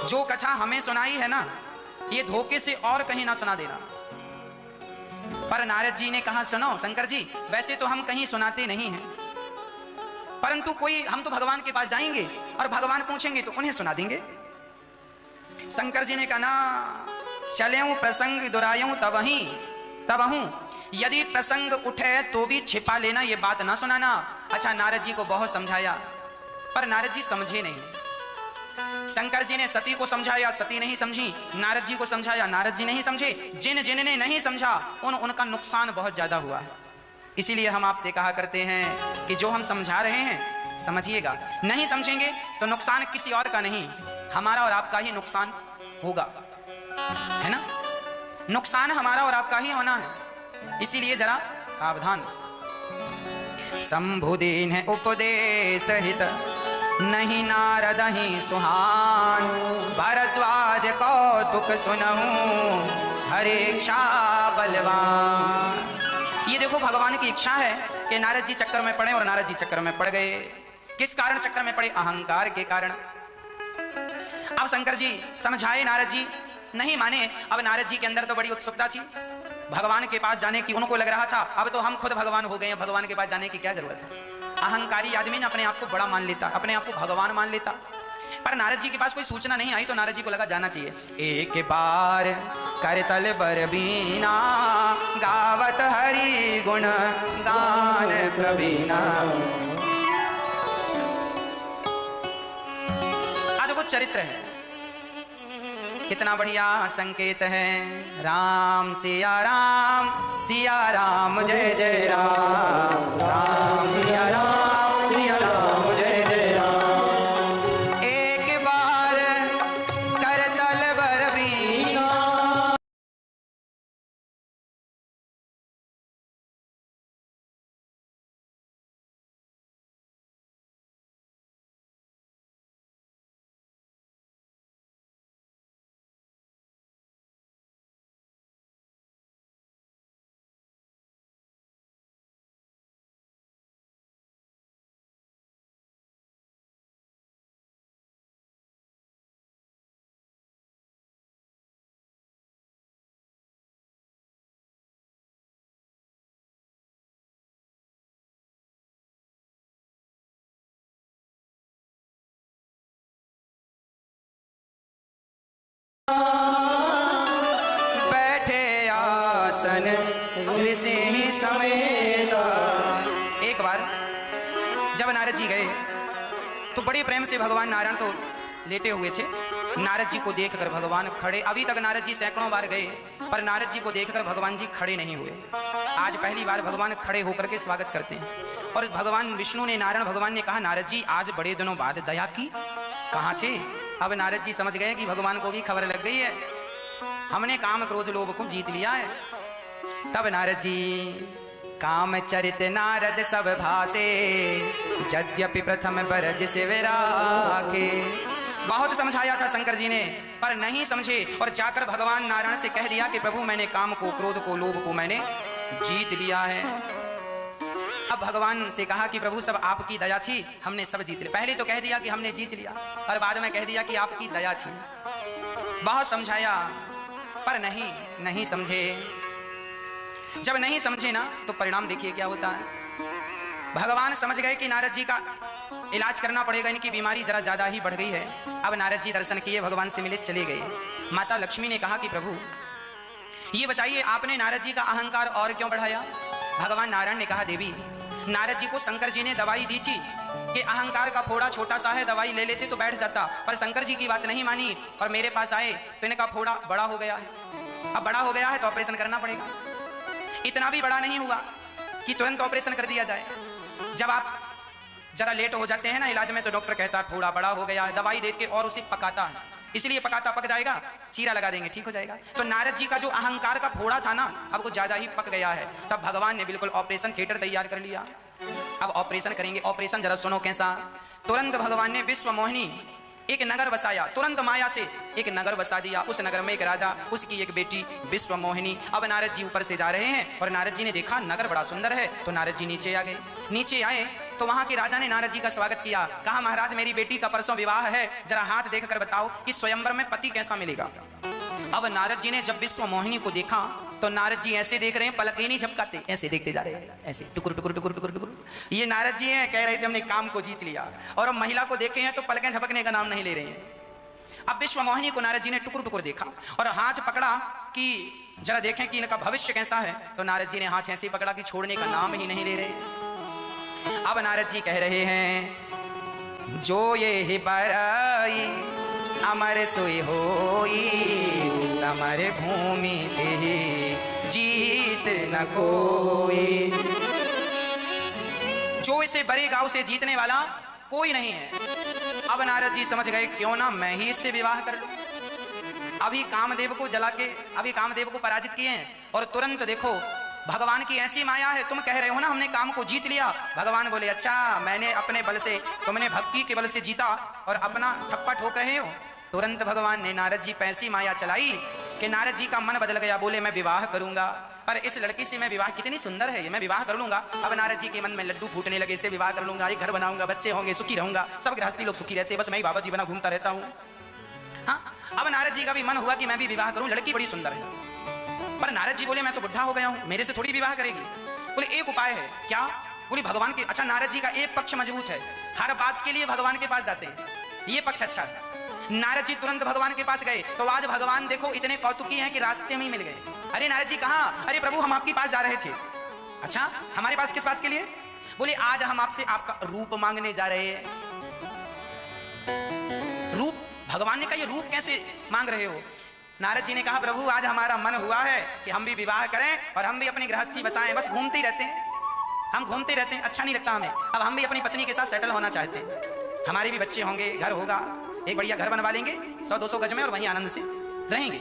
[SPEAKER 1] जो कथा हमें सुनाई है ना, ये धोखे से और कहीं ना सुना देना। पर नारद जी ने कहा सुनो शंकर जी, वैसे तो हम कहीं सुनाते नहीं हैं, परंतु कोई हम तो भगवान के पास जाएंगे और भगवान पूछेंगे तो उन्हें सुना देंगे। शंकर जी ने कहा ना, चलें प्रसंग दुरायूं तबहूं, यदि प्रसंग उठे तो भी छिपा लेना, ये बात ना सुनाना। अच्छा, नारद जी को बहुत समझाया पर नारद जी समझे नहीं। शंकर जी ने सती को समझाया, सती नहीं समझी। नारद जी को समझाया, नारद जी नहीं समझे। जिनने नहीं समझा उनका नुकसान बहुत ज्यादा हुआ। इसीलिए हम आपसे कहा करते हैं कि जो हम समझा रहे हैं समझिएगा, नहीं समझेंगे तो नुकसान किसी और का नहीं, हमारा और आपका ही नुकसान होगा, है ना? नुकसान हमारा और आपका ही होना है, इसीलिए जरा सावधान। शंभुदीन है उपदेश हित, नहीं नारद ही सुहान, भरद्वाज कौतुक सुनहूं, हरे इच्छा बलवान। ये देखो भगवान की इच्छा है कि नारद जी चक्कर में पड़े, और नारद जी चक्कर में पड़ गए। किस कारण चक्कर में पड़े? अहंकार के कारण। अब शंकर जी समझाए, नारद जी नहीं माने। अब नारद जी के अंदर तो बड़ी उत्सुकता थी भगवान के पास जाने की। उनको लग रहा था अब तो हम खुद भगवान हो गए हैं, भगवान के पास जाने की क्या जरूरत है। अहंकारी आदमी ने अपने आप को बड़ा मान लेता, अपने आप को भगवान मान लेता। पर नारद जी के पास कोई सूचना नहीं आई, तो नारद जी को लगा जाना चाहिए। एक बार करतल बर बीना, गावत हरि गुण गान प्रवीणा। अद्भुत चरित्र है, कितना बढ़िया संकेत है। राम सिया राम, सिया राम जय जय राम, राम सिया राम, सिया राम जय जय राम। एक बार करतल बर बीना, बैठे आसन ऋषि ही समेत। एक बार जब नारद जी गए तो बड़े प्रेम से भगवान नारायण तो लेटे हुए थे। नारद जी को देखकर भगवान खड़े। अभी तक नारद जी सैकड़ों बार गए, पर नारद जी को देखकर भगवान जी खड़े नहीं हुए। आज पहली बार भगवान खड़े होकर के स्वागत करते हैं। और भगवान विष्णु ने, नारायण भगवान ने कहा, नारद जी आज बड़े दिनों बाद दया की, कहाँ थे? अब नारद जी समझ गए कि भगवान को भी खबर लग गई है, हमने काम क्रोध लोभ को जीत लिया है। तब नारद जी काम चरित नारद सब भासे, यद्यपि प्रथम बरज से विराके। बहुत समझाया था शंकर जी ने, पर नहीं समझे, और जाकर भगवान नारायण से कह दिया कि प्रभु मैंने काम को, क्रोध को, लोभ को मैंने जीत लिया है। अब भगवान से कहा कि प्रभु सब आपकी दया थी, हमने सब जीत लिया। पहले तो कह दिया कि हमने जीत लिया, और बाद में कह दिया कि आपकी दया थी। बहुत समझाया पर नहीं समझे। जब नहीं समझे ना तो परिणाम देखिए क्या होता है। भगवान समझ गए कि नारद जी का इलाज करना पड़ेगा, इनकी बीमारी जरा ज्यादा ही बढ़ गई है। अब नारद जी दर्शन किए, भगवान से मिले, चले गए। माता लक्ष्मी ने कहा कि प्रभु ये बताइए आपने नारद जी का अहंकार और क्यों बढ़ाया? भगवान नारायण ने कहा, देवी नारद जी को शंकर जी ने दवाई दी थी कि अहंकार का फोड़ा छोटा सा है, दवाई ले लेते तो बैठ जाता, पर शंकर जी की बात नहीं मानी और मेरे पास आए तो इनका फोड़ा बड़ा हो गया है। अब बड़ा हो गया है तो ऑपरेशन करना पड़ेगा। इतना भी बड़ा नहीं हुआ कि तुरंत ऑपरेशन कर दिया जाए। जब आप जरा लेट हो जाते हैं ना इलाज में, तो डॉक्टर कहता है फोड़ा बड़ा हो गया है, दवाई दे के और उसे पकाता है, इसलिए पकाता पक जाएगा, चीरा लगा देंगे ठीक हो जाएगा। तो नारद जी का जो अहंकार का फोड़ा था ना, अब वो ज्यादा ही पक गया है। तब भगवान ने बिल्कुल ऑपरेशन थिएटर तैयार कर लिया। अब ऑपरेशन करेंगे। ऑपरेशन जरा सुनो कैसा। तुरंत भगवान ने विश्व मोहिनी एक नगर बसाया, तुरंत माया से एक नगर बसा दिया। उस नगर में एक राजा, उसकी एक बेटी विश्व मोहिनी। अब नारद जी ऊपर से जा रहे हैं और नारद जी ने देखा नगर बड़ा सुंदर है, तो नारद जी नीचे आ गए। नीचे आए तो वहां के राजा ने नारद जी का स्वागत किया। कहा महाराज मेरी बेटी का परसों विवाह है, जरा हाथ देख कर बताओ कि स्वयंवर में पति कैसा मिलेगा। अब नारद जी ने जब विश्व मोहिनी को देखा तो नारद जी ऐसे देख रहे हैं, पलक ही नहीं झपकाते, ऐसे देखते जा रहे हैं, ऐसे टुकुर टुकुर टुकुर टुकुर टुकुर। ये नारद जी हैं, कह रहे थे हमने काम को जीत लिया, और अब महिला को देखे हैं तो पलकें झपकने का नाम नहीं ले रहे हैं। अब विश्व मोहिनी को नारद जी ने टुकुर टुकुर देखा और हाथ पकड़ा कि जरा देखें कि इनका भविष्य कैसा है, तो नारद जी ने हाथ ऐसे पकड़ा कि छोड़ने का नाम ही नहीं ले रहे। अब नारद जी कह रहे हैं, जो ये ही बराई अमर सोई होई, समर भूमि ते जीत न कोई। जो इसे बरेगा उसे जीतने वाला कोई नहीं है। अब नारद जी समझ गए क्यों ना मैं ही इससे विवाह कर लूं। अभी कामदेव को जला के अभी कामदेव को पराजित किए हैं और तुरंत देखो भगवान की ऐसी माया है, तुम कह रहे हो ना हमने काम को जीत लिया। भगवान बोले अच्छा मैंने अपने बल से, तुमने भक्ति के बल से जीता और अपना ठप्पा ठोक रहे हो। तुरंत भगवान ने नारद जी पर ऐसी माया चलाई कि नारद जी का मन बदल गया। बोले मैं विवाह करूंगा, पर इस लड़की से मैं विवाह, कितनी सुंदर है ये, मैं विवाह कर लूंगा। अब नारद जी के मन में लड्डू फूटने लगे, इससे विवाह कर लूंगा, एक घर बनाऊंगा, बच्चे होंगे, सुखी रहूंगा, सब गृहस्थी लोग सुखी रहते, बस मैं ही बाबा जी बना घूमता रहता हूँ। हाँ, अब नारद जी का भी मन हुआ कि मैं भी विवाह करूं, लड़की बड़ी सुंदर है। पर नारद जी बोले मैं तो बुढ़ा हो गया हूं, मेरे से थोड़ी विवाह करेगी। बोले एक उपाय है। क्या? बोले भगवान के। अच्छा, नारद जी का एक पक्ष मजबूत है, हर बात के लिए भगवान के पास जाते हैं, ये पक्ष अच्छा है। नारद जी तुरंत भगवान के पास गए तो आज भगवान देखो इतने कौतुकी हैं कि रास्ते में ही मिल गए। अरे नारद जी कहाँ? अरे प्रभु हम आपके पास जा रहे थे। अच्छा, हमारे पास किस बात के लिए? बोले आज हम आपसे आपका रूप मांगने जा रहे हैं। रूप? भगवान ने कहा ये रूप कैसे मांग रहे हो? नारद जी ने कहा प्रभु आज हमारा मन हुआ है कि हम भी विवाह करें और हम भी अपनी गृहस्थी बसाएं, बस घूमते ही रहते हैं, हम घूमते रहते हैं, अच्छा नहीं लगता हमें। अब हम भी अपनी पत्नी के साथ सेटल होना चाहते हैं, हमारे भी बच्चे होंगे, घर होगा, एक बढ़िया घर बनवा लेंगे 100-200 गज में और वहीं आनंद से रहेंगे।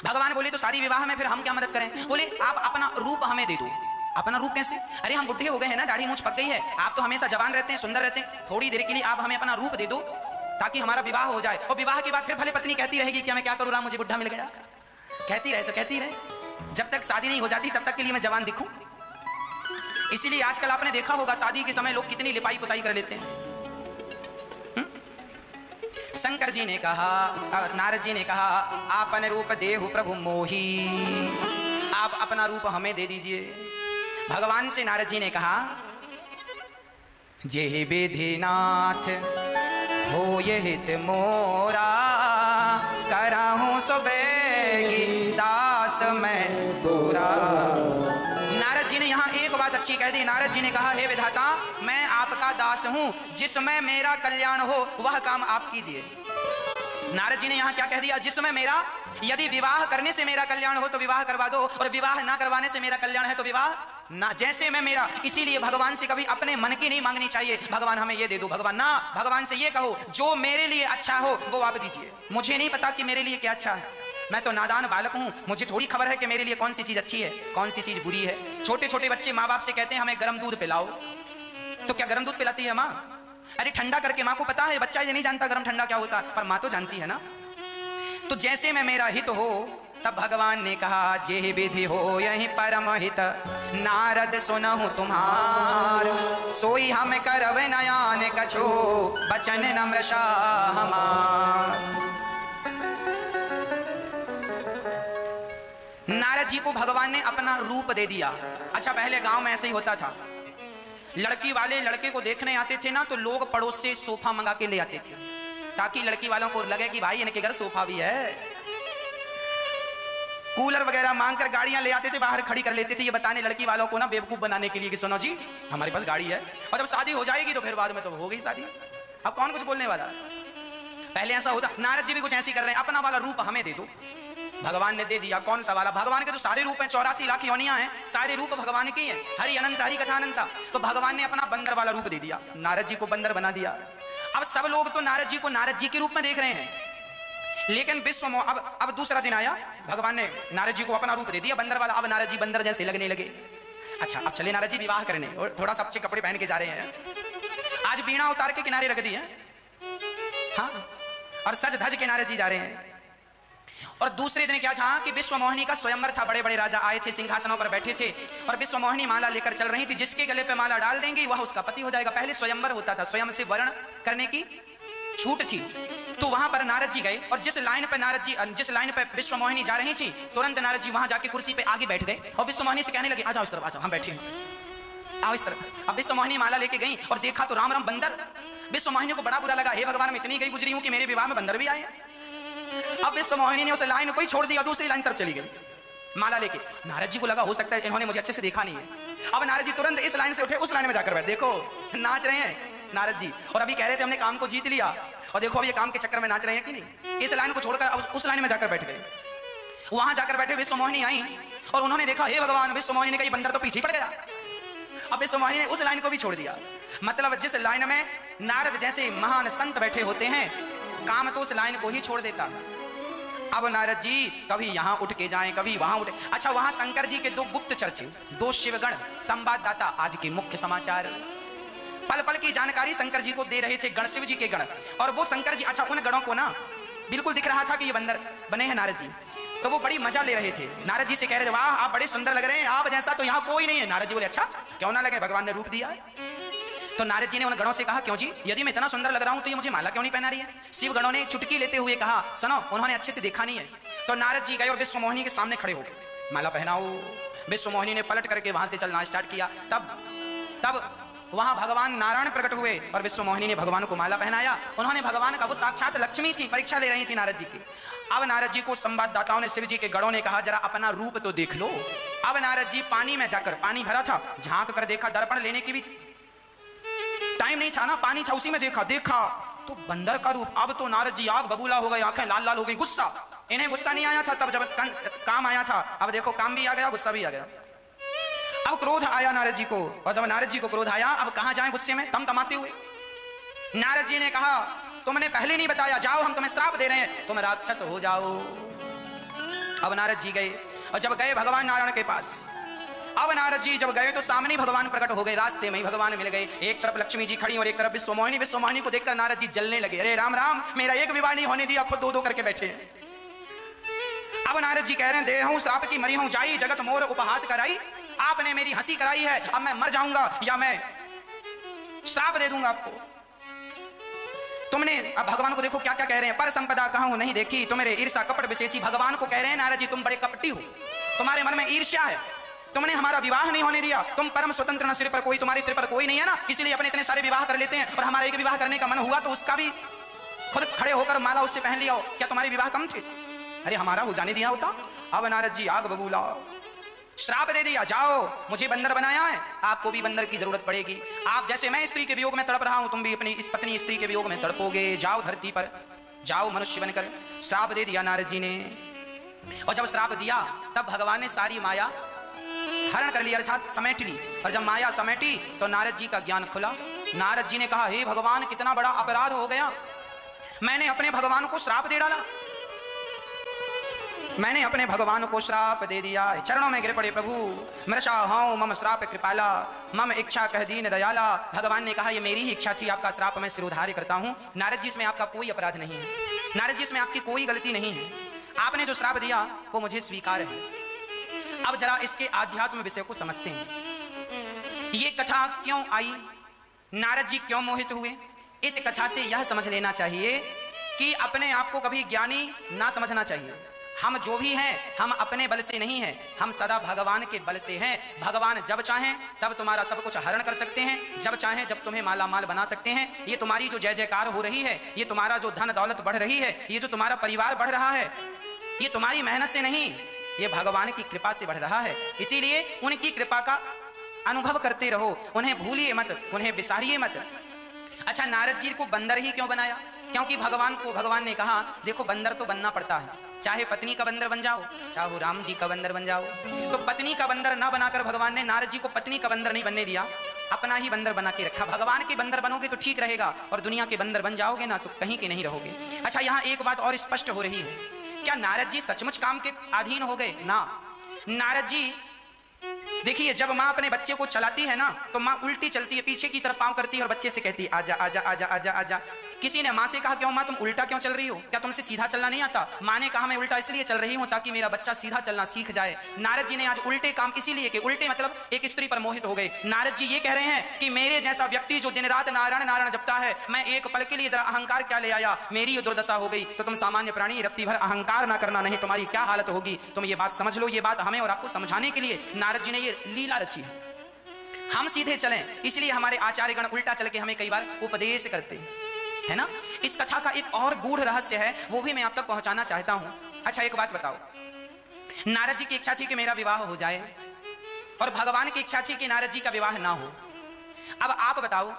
[SPEAKER 1] भगवान बोले तो शादी विवाह में फिर हम क्या मदद करें? बोले आप अपना रूप हमें दे दो। अपना रूप कैसे? अरे हम बुढ़े हो गए हैं ना, दाढ़ी मूंछ पक गई है, आप तो हमेशा जवान रहते हैं, सुंदर रहते हैं, थोड़ी देर के लिए आप हमें अपना रूप दे दो ताकि हमारा विवाह हो जाए। और विवाह के बाद फिर भले पत्नी कहती रहेगी कि मैं क्या करूँ राम, मुझे बुढ़ा मिल गया, कहती रहे, कहती रहे, जब तक शादी नहीं हो जाती तब तक के लिए मैं जवान दिखूं। इसीलिए आजकल आपने देखा होगा शादी के समय लोग कितनी लिपाई पुताई कर लेते हैं। शंकर जी ने कहा, नारद जी ने कहा आपन रूप देहु प्रभु मोही, आप अपना रूप हमें दे दीजिए। भगवान से नारद जी ने कहा जे विधिनाथ हो ये हित मोरा, कराहूं सुबेगी दास मैं पूरा। नारद जी ने यहाँ एक बात अच्छी कह दी। नारद जी ने कहा हे विधाता मैं आपका दास हूं, जिसमें मेरा कल्याण हो वह काम आप कीजिए। नारद जी ने यहाँ क्या कह दिया? जिसमें मेरा, यदि विवाह करने से मेरा कल्याण हो तो विवाह करवा दो, और विवाह ना करवाने से मेरा कल्याण है तो विवाह ना, जैसे मैं मेरा। इसीलिए भगवान से कभी अपने मन की नहीं मांगनी चाहिए, भगवान हमें ये दे दो, भगवान ना, भगवान से ये कहो जो मेरे लिए अच्छा हो वो आप दीजिए। मुझे नहीं पता कि मेरे लिए क्या अच्छा है, मैं तो नादान बालक हूँ, मुझे थोड़ी खबर है कि मेरे लिए कौन सी चीज अच्छी है कौन सी चीज बुरी है। छोटे छोटे बच्चे माँ बाप से कहते हैं हमें गर्म दूध पिलाओ, तो क्या गर्म दूध पिलाती है माँ? अरे ठंडा करके, माँ को पता है, बच्चा ये नहीं जानता गर्म ठंडा क्या होता, पर माँ तो जानती है ना। तो जैसे में मेरा हित हो, तब भगवान ने कहा जे विधि हो यही परम हित, नारद सुनहु तुम्हार, सोई हम करब नयान कछो, बचन नम्र शाह हमार। नारद जी को भगवान ने अपना रूप दे दिया। अच्छा, पहले गांव में ऐसे ही होता था, लड़की वाले लड़के को देखने आते थे ना तो लोग पड़ोस से सोफा मंगा के ले आते थे, ताकि लड़की वालों को लगे कि भाई इनके घर सोफा भी है। कूलर वगैरह मांगकर गाड़ियां ले आते थे, बाहर खड़ी कर लेते थे, ये बताने लड़की वालों को ना बेवकूफ बनाने के लिए कि सुनो जी हमारे पास गाड़ी है, और जब शादी हो जाएगी तो फिर बाद में तो हो गई शादी, अब कौन कुछ बोलने वाला। पहले ऐसा होता। नारद जी भी कुछ ऐसी कर रहे हैं, अपना वाला रूप हमें दे दो। भगवान ने दे दिया। कौन सा वाला? भगवान के तो सारे रूप हैं, 84 लाख योनियां हैं, सारे रूप भगवान के हैं, हरि अनंत हरि कथा अनंता। तो भगवान ने अपना बंदर वाला रूप दे दिया, नारद जी को बंदर बना दिया। अब सब लोग तो नारद जी को नारद जी के रूप में देख रहे हैं, लेकिन विश्व में अब दूसरा दिन आया, भगवान ने नारद जी को अपना रूप दे दिया बंदर वाला। अब नारद जी बंदर जैसे लगने लगे। अच्छा, अब चले नारद जी विवाह करने, और थोड़ा सा अच्छे कपड़े पहन के जा रहे हैं, आज बीणा उतार के किनारे रख दी है, हाँ, और सज धज के नारद जी जा रहे हैं। और दूसरे दिन क्या था कि विश्व मोहिनी का स्वयंवर था, बड़े बड़े राजा आए थे, सिंहासनों पर बैठे थे, और विश्व मोहिनी माला लेकर चल रही थी, जिसके गले पे माला डाल देंगी वह उसका पति हो जाएगा। पहले स्वयंवर होता था, स्वयं से वर्ण करने की छूट थी, तो वहां पर नारद जी गए, और जिस लाइन पे विश्व मोहिनी जा रही थी, तुरंत नारद जी वहां जाके कुर्सी पे आगे बैठ गए, और विश्व मोहिनी से कहने लगे आ जाओ इस तरफ, आ जाओ, हम बैठे हैं, आओ इस तरफ। अब विश्व मोहिनी माला लेके गई और देखा तो राम राम बंदर। विश्व मोहिनी को बड़ा बुरा लगा, हे भगवान मैं इतनी गई गुजरी हूं कि मेरे विवाह में बंदर भी आए। अब विश्व मोहिनी ने उस लाइन को ही छोड़ दिया, दूसरी लाइन तरफ चली गई माला लेके। नारद जी को लगा हो सकता है इन्होंने मुझे अच्छे से देखा नहीं है। अब नारद जी तुरंत इस लाइन से उठे, उस लाइन में जाकर बैठ, देखो नाच रहे हैं नारद जी, और अभी कह रहे थे हमने काम को जीत लिया, और देखो अब ये काम के चक्कर में नाच रहे हैं कि नहीं। इस लाइन को छोड़कर अब उस लाइन में जाकर बैठ गए। वहां जाकर बैठे, विश्व मोहिनी आई और उन्होंने देखा हे भगवान, विश्व मोहिनी ने कहा बंदर तो पीछे पड़ गया। अब विश्वमोहिनी ने उस लाइन को भी छोड़ दिया। मतलब जिस लाइन में नारद जैसे महान संत बैठे होते हैं, काम तो उस लाइन को ही छोड़ देता। अब नारद जी कभी यहां उठ के जाएं, कभी वहां उठे। अच्छा, वहां शंकर जी के 2 गुप्तचर थे, 2 शिवगण संवाददाता, आज के मुख्य समाचार पल पल की जानकारी शंकर जी को दे रहे थे, गण शिव जी के गण। और वो शंकर जी, अच्छा उन गणों को ना बिल्कुल दिख रहा था कि ये बंदर बने हैं नारद जी, तो वो बड़ी मजा ले रहे थे। नारद जी से कह रहे, वाह आप बड़े सुंदर लग रहे हैं, आप जैसा तो यहाँ कोई नहीं है। नारद जी बोले, अच्छा क्यों ना लगे, भगवान ने रूप दिया है। तो नारद जी ने उन गणों से कहा, क्यों जी, यदि मैं इतना सुंदर लग रहा हूं तो ये मुझे माला क्यों नहीं पहना रही है। शिव गणों ने चुटकी लेते हुए कहा, सुनो, उन्होंने अच्छे से देखा नहीं है। तो नारद जी गए और विश्वमोहिनी के सामने खड़े हो गए, माला पहनाओ। विश्वमोहिनी ने पलट करके वहां से चलना स्टार्ट किया। तब वहां भगवान नारायण प्रकट हुए और विश्वमोहिनी ने भगवान को माला पहनाया। उन्होंने भगवान का, वो साक्षात लक्ष्मी थी, परीक्षा ले रही थी नारद जी की। अब नारद जी को संवाददाताओं ने, शिव जी के गणों ने कहा, जरा अपना रूप तो देख लो। अब नारद जी पानी में जाकर, पानी भरा था, झांक कर देखा, दर्पण लेने की भी टाइम नहीं था ना, पानी था उसी में देखा तो बंदर का रूप। अब तो नारद जी आग बबूला हो गए, आंखें लाल लाल हो गई। गुस्सा, इन्हें गुस्सा नहीं आया था तब जब काम आया था, अब देखो काम भी आ गया, गुस्सा भी आ गया। अब क्रोध आया नारद जी को, और जब नारद जी को क्रोध आया, अब कहां जाएं गुस्से में तमाते हुए। नारद जी ने कहा, तुमने पहले नहीं बताया, जाओ हम तुम्हें श्राप दे रहे हैं, तुम राक्षस हो जाओ। अब नारद जी गए, और जब गए भगवान नारायण के पास, अब नारद जी जब गए तो सामने भगवान प्रकट हो गए, रास्ते में ही भगवान मिल गए। एक तरफ लक्ष्मी जी खड़ी और एक तरफ विश्वमोहिनी। विश्वमोहिनी को देखकर नारद जी जलने लगे, अरे राम राम, मेरा एक विवाह नहीं होने दिया, खुद 2-2 करके बैठे हैं। अब नारद जी कह रहे हैं, दे हूं श्राप की मरी हूं जाई, जगत मोर उपहास कराई। आपने मेरी हंसी कराई है, अब मैं मर जाऊंगा या मैं श्राप दे दूंगा आपको। तुमने, अब भगवान को देखो क्या क्या कह रहे हैं, पर संपदा कहूं नहीं देखी, तुम्हारे ईर्षा कपट विशेषी। भगवान को कह रहे हैं, नारद जी तुम बड़े कपटी हो, तुम्हारे मन में ईर्ष्या है, तुमने हमारा विवाह नहीं होने दिया, तुम परम स्वतंत्र ना, सिर पर कोई, तुम्हारे सिर पर कोई नहीं है ना, इसलिए अपने इतने सारे विवाह कर लेते हैं। और हमारा एक विवाह करने का मन हुआ तो उसका भी खुद खड़े होकर माला उससे पहन लिया, क्या तुम्हारे विवाह कम थे? अरे हमारा हो जाने दिया होता। अब नारद जी आग बबूला, श्राप दे दिया, जाओ, मुझे बंदर बनाया है, आपको भी बंदर की जरूरत पड़ेगी। आप जैसे मैं स्त्री के वियोग में तड़प रहा हूं, तुम भी अपनी इस पत्नी स्त्री के वियोग में तड़पोगे। जाओ धरती पर, जाओ मनुष्य बनकर। श्राप दे दिया नारद जी ने। और जब श्राप दिया तब भगवान ने सारी माया हरण कर लिया, अर्थात समेट ली। और जब माया समेटी तो नारद जी का ज्ञान खुला। नारद जी ने कहा, हे भगवान, कितना बड़ा अपराध हो गया, मैंने अपने भगवान को श्राप दे डाला, मैंने अपने भगवान को श्राप दे दिया। चरणों में गिर पड़े, प्रभु मृषा हूं मम श्राप कृपाला, मम इच्छा कह दीन दयाला। भगवान ने कहा, ये मेरी ही इच्छा थी, आपका श्राप मैं सिरोधार्य करता हूं। नारद जी, इसमें आपका कोई अपराध नहीं है, नारद जी इसमें आपकी कोई गलती नहीं है, आपने जो श्राप दिया वो मुझे स्वीकार है। अब जरा इसके आध्यात्म विषय को समझते हैं। ये कथा क्यों आई, नारद जी क्यों मोहित हुए, इस कथा से यह समझ लेना चाहिए कि अपने आप को कभी ज्ञानी ना समझना चाहिए। हम जो भी हैं, हम अपने बल से नहीं हैं, हम सदा भगवान के बल से हैं। भगवान जब चाहें तब तुम्हारा सब कुछ हरण कर सकते हैं, जब चाहें जब तुम्हें माला माल बना सकते हैं। ये तुम्हारी जो जय जयकार हो रही है, ये तुम्हारा जो धन दौलत बढ़ रही है, ये जो तुम्हारा परिवार बढ़ रहा है, ये तुम्हारी मेहनत से नहीं, ये भगवान की कृपा से बढ़ रहा है। इसीलिए उनकी कृपा का अनुभव करते रहो, उन्हें भूलिए मत, उन्हें बिसारिए मत। अच्छा, नारद जी को बंदर ही क्यों बनाया? क्योंकि भगवान ने कहा, देखो बंदर तो बनना पड़ता है, चाहे पत्नी का बंदर बन जाओ, चाहे राम जी का बंदर बन जाओ। तो पत्नी का बंदर ना बनाकर भगवान ने नारद जी को पत्नी का बंदर नहीं बनने दिया, अपना ही बंदर बना के रखा। भगवान के बंदर बनोगे तो ठीक रहेगा, और दुनिया के बंदर बन जाओगे ना तो कहीं के नहीं रहोगे। अच्छा, यहाँ एक बात और स्पष्ट हो रही है, क्या नारद जी सचमुच काम के अधीन हो गए? ना, नारद जी देखिए, जब माँ अपने बच्चे को चलाती है ना तो माँ उल्टी चलती है, पीछे की तरफ पांव करती है और बच्चे से कहती है, आजा आजा आजा आजा आजा। किसी ने माँ से कहा, क्यों माँ तुम उल्टा क्यों चल रही हो, क्या तुमसे सीधा चलना नहीं आता? माँ ने कहा, मैं उल्टा इसलिए चल रही हूँ ताकि मेरा बच्चा सीधा चलना सीख जाए। नारद जी ने आज उल्टे काम इसीलिए कि उल्टे मतलब एक स्त्री पर मोहित हो गए। नारद जी ये कह रहे हैं कि मेरे जैसा व्यक्ति जो दिन रात नारायण नारायण जपता है, मैं एक पल के लिए जरा अहंकार क्या ले आया, मेरी ये दुर्दशा हो गई। तो तुम सामान्य प्राणी, रत्ती भर अहंकार ना करना, नहीं तुम्हारी क्या हालत होगी। तुम ये बात समझ लो, ये बात हमें और आपको समझाने के लिए नारद जी ने ये लीला रची है। हम सीधे चलें, इसलिए हमारे आचार्यगण उल्टा चल के हमें कई बार उपदेश करते हैं ना। इस कथा का एक और गूढ़ रहस्य है, वो भी मैं आप तक पहुंचाना चाहता हूं। अच्छा, एक बात बताओ, नारद जी की इच्छा थी कि मेरा विवाह हो जाए, और भगवान की इच्छा थी कि नारद जी का विवाह ना हो। अब आप बताओ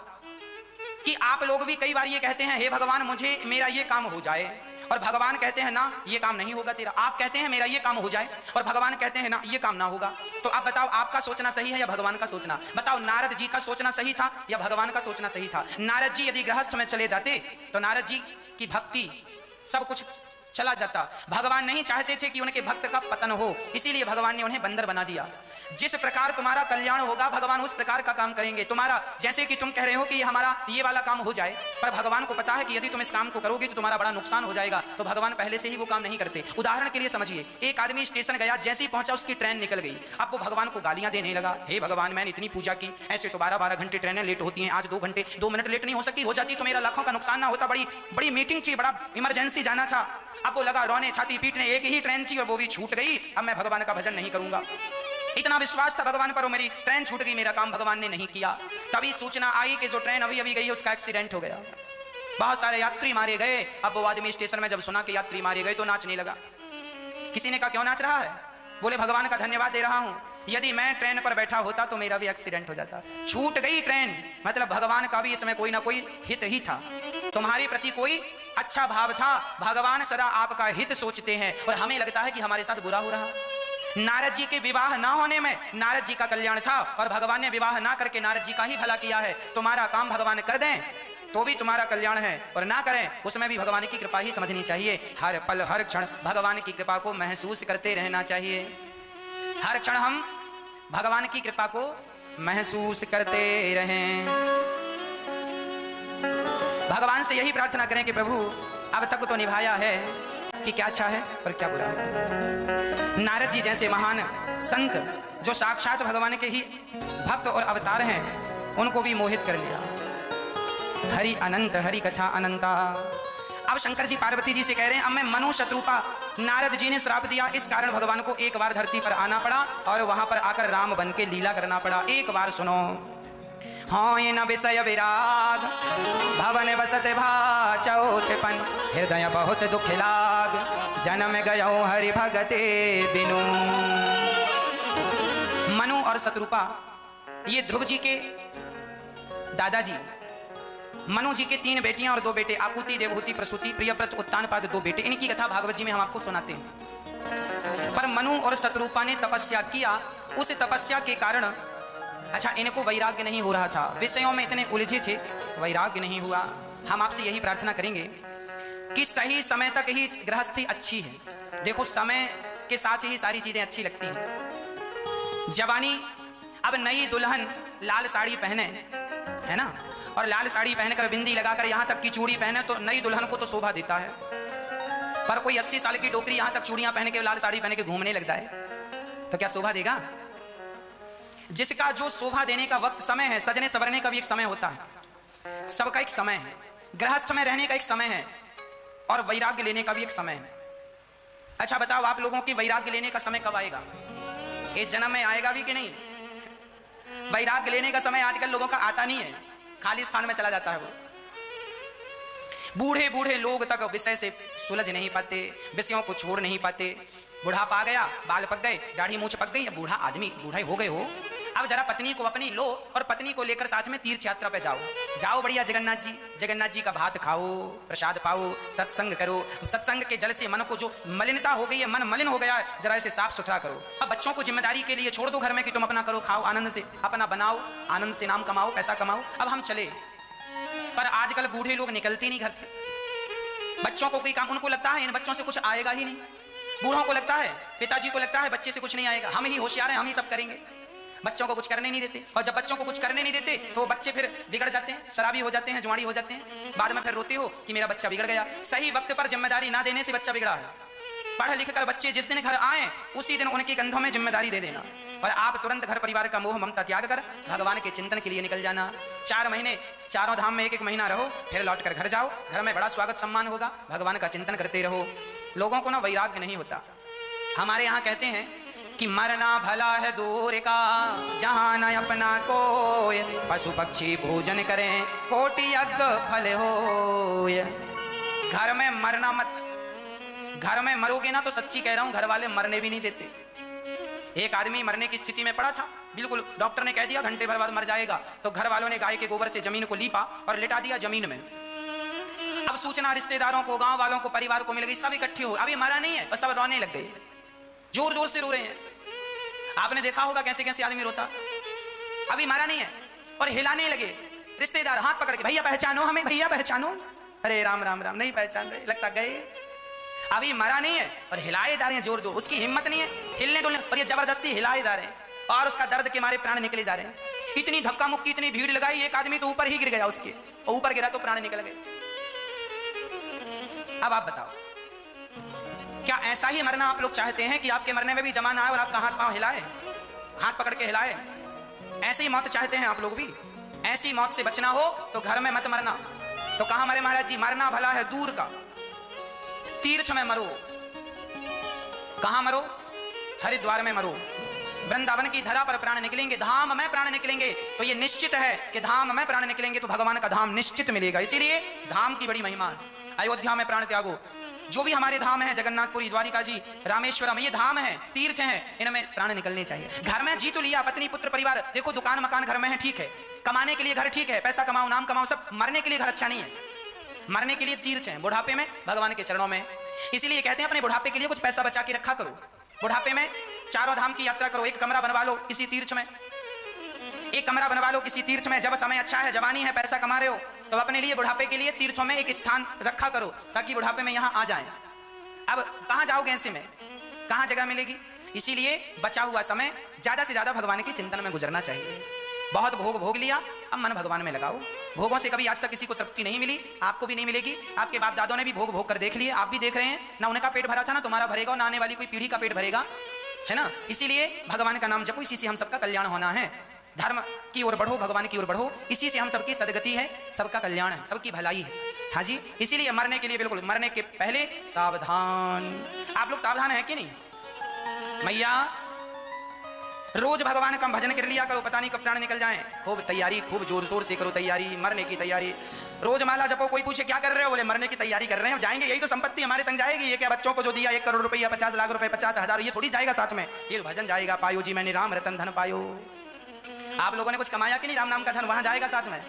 [SPEAKER 1] कि आप लोग भी कई बार ये कहते हैं, हे भगवान मुझे मेरा ये काम हो जाए, और भगवान कहते हैं ना ये काम नहीं होगा तेरा, आप कहते हैं मेरा ये काम हो जाए और भगवान कहते हैं ना ये काम ना होगा, तो आप बताओ आपका सोचना सही है या भगवान का सोचना? बताओ नारद जी का सोचना सही था या भगवान का सोचना सही था? नारद जी यदि गृहस्थ में चले जाते तो नारद जी की भक्ति सब कुछ चला जाता। भगवान नहीं चाहते थे कि उनके भक्त का पतन हो, इसीलिए भगवान ने उन्हें बंदर बना दिया। जिस प्रकार तुम्हारा कल्याण होगा भगवान उस प्रकार का काम करेंगे। तुम्हारा जैसे कि तुम कह रहे हो कि हमारा ये वाला काम हो जाए, पर भगवान को पता है कि यदि तुम इस काम को करोगे तो तुम्हारा बड़ा नुकसान हो जाएगा, तो भगवान पहले से ही वो काम नहीं करते। उदाहरण के लिए समझिए, एक आदमी स्टेशन गया, जैसे ही पहुंचा उसकी ट्रेन निकल गई। अब वो भगवान को गालियां देने लगा, हे भगवान मैंने इतनी पूजा की, ऐसे तो 12-12 घंटे ट्रेनें लेट होती हैं, आज 2 घंटे 2 मिनट लेट नहीं हो सकी, हो जाती तो मेरा लाखों का नुकसान ना होता, बड़ी बड़ी मीटिंग थी, बड़ा इमरजेंसी जाना था। अब वो लगा रोने छाती पीटने, एक ही ट्रेन थी और वो भी छूट गई, अब मैं भगवान का भजन नहीं करूंगा। इतना विश्वास था भगवान पर, मेरी ट्रेन छूट गई, मेरा काम भगवान ने नहीं किया। तभी सूचना आई कि जो ट्रेन अभी अभी गई उसका एक्सीडेंट हो गया, बहुत सारे यात्री मारे गए। अब वो आदमी स्टेशन में जब सुना कि यात्री मारे गए तो नाचने लगा। किसी ने कहा क्यों नाच रहा है? बोले भगवान का धन्यवाद दे रहा हूं, यदि मैं ट्रेन पर बैठा होता तो मेरा भी एक्सीडेंट हो जाता। छूट गई ट्रेन, मतलब भगवान का भी इसमें कोई ना कोई हित ही था, तुम्हारे प्रति कोई अच्छा भाव था। भगवान सदा आपका हित सोचते हैं और हमें लगता है कि हमारे साथ बुरा हो रहा। नारद जी के विवाह ना होने में नारद जी का कल्याण था और भगवान ने विवाह ना करके नारद जी का ही भला किया है। तुम्हारा काम भगवान कर दें तो भी तुम्हारा कल्याण है, और ना करें उसमें भी भगवान की कृपा ही समझनी चाहिए। हर पल हर क्षण भगवान की कृपा को महसूस करते रहना चाहिए। हर क्षण हम भगवान की कृपा को महसूस करते रहें। भगवान से यही प्रार्थना करें कि प्रभु अब तक तो निभाया है कि क्या अच्छा है और क्या बुरा है। नारद जी जैसे महान संत जो साक्षात भगवान के ही भक्त और अवतार हैं, उनको भी मोहित कर लिया। हरि अनंत, हरि कथा अनंता। अब शंकर जी पार्वती जी से कह रहे हैं, अब मैं मनु शत्रुपा, नारद जी ने श्राप दिया, इस कारण भगवान को एक बार धरती पर आना पड़ा और वहां पर आकर राम बन के लीला करना पड़ा। एक बार सुनो। हाँ ये न विषय विराग, भवन बसत भाचौथपन, हृदय बहुत दुख लाग, जन्म गयो हरि भगते बिनु। मनु और शत्रुपा ये ध्रुव जी के दादाजी। मनु जी के 3 बेटियां और 2 बेटे, आकुति, देवहूति, प्रसूति, प्रियव्रत, उत्तानपाद 2 बेटे। इनकी कथा भागवत जी में हम आपको सुनाते हैं। पर मनु और शत्रुपा ने तपस्या किया, उस तपस्या के कारण अच्छा इनको वैराग्य नहीं हो रहा था, विषयों में इतने उलझे थे, वैराग्य नहीं हुआ। हम आपसे यही प्रार्थना करेंगे कि सही समय तक ही गृहस्थी अच्छी है। देखो समय के साथ ही सारी चीजें अच्छी लगती हैं। जवानी, अब नई दुल्हन लाल साड़ी पहने, है ना, और लाल साड़ी पहनकर बिंदी लगाकर यहाँ तक की चूड़ी पहने तो नई दुल्हन को तो शोभा देता है। पर कोई 80 साल की टोकरी यहाँ तक चूड़ियां पहन के लाल साड़ी पहन के घूमने लग जाए तो क्या शोभा देगा? जिसका जो शोभा देने का वक्त समय है, सजने संवरने का भी एक समय होता है, सबका एक समय है। गृहस्थ में रहने का एक समय है और वैराग्य लेने का भी एक समय है। अच्छा बताओ आप लोगों की वैराग्य लेने का समय कब आएगा? इस जन्म में आएगा भी कि नहीं? वैराग्य लेने का समय आजकल लोगों का आता नहीं है, खाली स्थान में चला जाता है। वो बूढ़े बूढ़े लोग तक विषय से सुलझ नहीं पाते, विषयों को छोड़ नहीं पाते। बुढ़ापा आ गया, बाल पक गए, दाढ़ी मूंछ पक गई, बूढ़ा आदमी, बूढ़ा हो गए हो, अब जरा पत्नी को अपनी लो और पत्नी को लेकर साथ में तीर्थ यात्रा पे जाओ। जाओ बढ़िया जगन्नाथ जी का भात खाओ, प्रसाद पाओ, सत्संग करो। सत्संग के जल से मन को जो मलिनता हो गई है, मन मलिन हो गया है, जरा इसे साफ सुथरा करो। अब बच्चों को जिम्मेदारी के लिए छोड़ दो घर में कि तुम अपना करो, खाओ आनंद से, अपना बनाओ, आनंद से नाम कमाओ, पैसा कमाओ। अब हम चले, पर आजकल बूढ़े लोग निकलते नहीं घर से। बच्चों को कोई काम, उनको लगता है इन बच्चों से कुछ आएगा ही नहीं। बूढ़ों को लगता है, पिताजी को लगता है बच्चे से कुछ नहीं आएगा, हम ही होशियार हैं, हम ही सब करेंगे। बच्चों को कुछ करने नहीं देते, और जब बच्चों को कुछ करने नहीं देते तो बच्चे फिर बिगड़ जाते हैं, शराबी हो जाते हैं, जुआड़ी हो जाते हैं। बाद में फिर रोते हो कि मेरा बच्चा बिगड़ गया। सही वक्त पर जिम्मेदारी ना देने से बच्चा बिगड़ा है। पढ़ लिख कर बच्चे जिस दिन घर आए उसी दिन उनके कंधों में जिम्मेदारी दे देना, और आप तुरंत घर परिवार का मोह ममता त्याग कर भगवान के चिंतन के लिए निकल जाना। 4 महीने चारों धाम में 1-1 महीना रहो, फिर लौट कर घर जाओ, घर में बड़ा स्वागत सम्मान होगा, भगवान का चिंतन करते रहो। लोगों को ना वैराग्य नहीं होता। हमारे यहाँ कहते हैं कि मरना भला है दूर का, जहां न अपना कोय, पशु पक्षी भोजन करें, कोटि यज्ञ फल होय। घर में मरना मत, घर में मरोगे ना तो सच्ची कह रहा हूं घर वाले मरने भी नहीं देते। एक आदमी मरने की स्थिति में पड़ा था, बिल्कुल डॉक्टर ने कह दिया घंटे भर बाद मर जाएगा, तो घर वालों ने गाय के गोबर से जमीन को लीपा और लिटा दिया जमीन में। अब सूचना रिश्तेदारों को, गांव वालों को, परिवार को मिल गई, सब इकट्ठे हो, अभी मरा नहीं है, बस सब रोने लग गए, जोर जोर से रो रहे हैं। आपने देखा होगा कैसे कैसे आदमी रोता, अभी मरा नहीं है और हिलाने लगे रिश्तेदार हाथ पकड़ के, भैया पहचानो हमें, भैया पहचानो। अरे राम राम राम, नहीं पहचान रहे, लगता गए, अभी मरा नहीं है और हिलाए जा रहे हैं जोर जोर, उसकी हिम्मत नहीं है हिलने डुलने पर, ये जबरदस्ती हिलाए जा रहे हैं और उसका दर्द के मारे प्राण निकले जा रहे हैं। इतनी धक्का मुक्की, इतनी भीड़ लगाई, एक आदमी तो ऊपर ही गिर गया, उसके ऊपर गिरा तो प्राण निकल गए। अब आप बताओ, क्या ऐसा ही मरना आप लोग चाहते हैं कि आपके मरने में भी जमान आए और आपका हाथ पांव हिलाए, हाथ पकड़ के हिलाए? ऐसी मौत चाहते हैं आप लोग भी? ऐसी मौत से बचना हो तो घर में मत मरना। तो कहां मरे महाराज जी? मरना भला है दूर का, तीर्थ में मरो। कहां मरो? हरिद्वार में मरो। वृंदावन की धरा पर प्राण निकलेंगे, धाम में प्राण निकलेंगे, तो ये निश्चित है कि धाम में प्राण निकलेंगे तो भगवान का धाम निश्चित मिलेगा। इसीलिए धाम की बड़ी महिमा है। अयोध्या में प्राण त्यागो, जो भी हमारे धाम है, जगन्नाथपुरी, द्वारिका जी, रामेश्वरम, ये धाम है, तीर्थ हैं, इनमें प्राण निकलने चाहिए। घर में जी तो लिया, पत्नी पुत्र परिवार, देखो दुकान मकान घर में है, ठीक है, कमाने के लिए घर ठीक है, पैसा कमाओ, नाम कमाओ, सब, मरने के लिए घर अच्छा नहीं है। मरने के लिए तीर्थ हैं, बुढ़ापे में भगवान के चरणों में। इसीलिए कहते हैं अपने बुढ़ापे के लिए कुछ पैसा बचा के रखा करो, बुढ़ापे में चारों धाम की यात्रा करो, एक कमरा बनवा लो किसी तीर्थ में, एक कमरा बनवा लो किसी तीर्थ में। जब समय अच्छा है, जवानी है, पैसा कमा रहे हो, तो अपने लिए बुढ़ापे के लिए तीर्थों में एक स्थान रखा करो, ताकि बुढ़ापे में यहाँ आ जाएं। अब कहाँ जाओगे ऐसे में, कहाँ जगह मिलेगी? इसीलिए बचा हुआ समय ज्यादा से ज्यादा भगवान के चिंतन में गुजरना चाहिए। बहुत भोग भोग लिया, अब मन भगवान में लगाओ। भोगों से कभी आज तक किसी को तृप्ति नहीं मिली, आपको भी नहीं मिलेगी। आपके बाप दादों ने भी भोग भोग कर देख लिए, आप भी देख रहे हैं ना, उनका पेट भरा था ना तुम्हारा भरेगा, और ना आने वाली कोई पीढ़ी का पेट भरेगा, है ना। इसीलिए भगवान का नाम जपो, इसी से हम सबका कल्याण होना है। धर्म की ओर बढ़ो, भगवान की ओर बढ़ो, इसी से हम सबकी सदगति है, सबका कल्याण है, सबकी भलाई है। हाँ जी, इसीलिए मरने के लिए बिल्कुल, मरने के पहले सावधान। आप लोग सावधान है कि नहीं? मैया रोज भगवान का भजन कर लिया करो, पता नहीं कब प्राण निकल जाएं। खूब तैयारी, खूब जोर शोर से करो तैयारी, मरने की तैयारी। रोज माला जपो, कोई पूछे क्या कर रहे हो, बोले मरने की तैयारी कर रहे हैं, जाएंगे, यही तो संपत्ति हमारे संग जाएगी। ये क्या बच्चों को जो दिया 1 करोड़ रुपया, 50 लाख रुपए, 50,000, ये थोड़ी जाएगा साथ में, ये भजन जाएगा। पायो जी मैंने राम रतन धन पायो। आप लोगों ने कुछ कमाया कि नहीं राम नाम का धन, वहां जाएगा साथ में,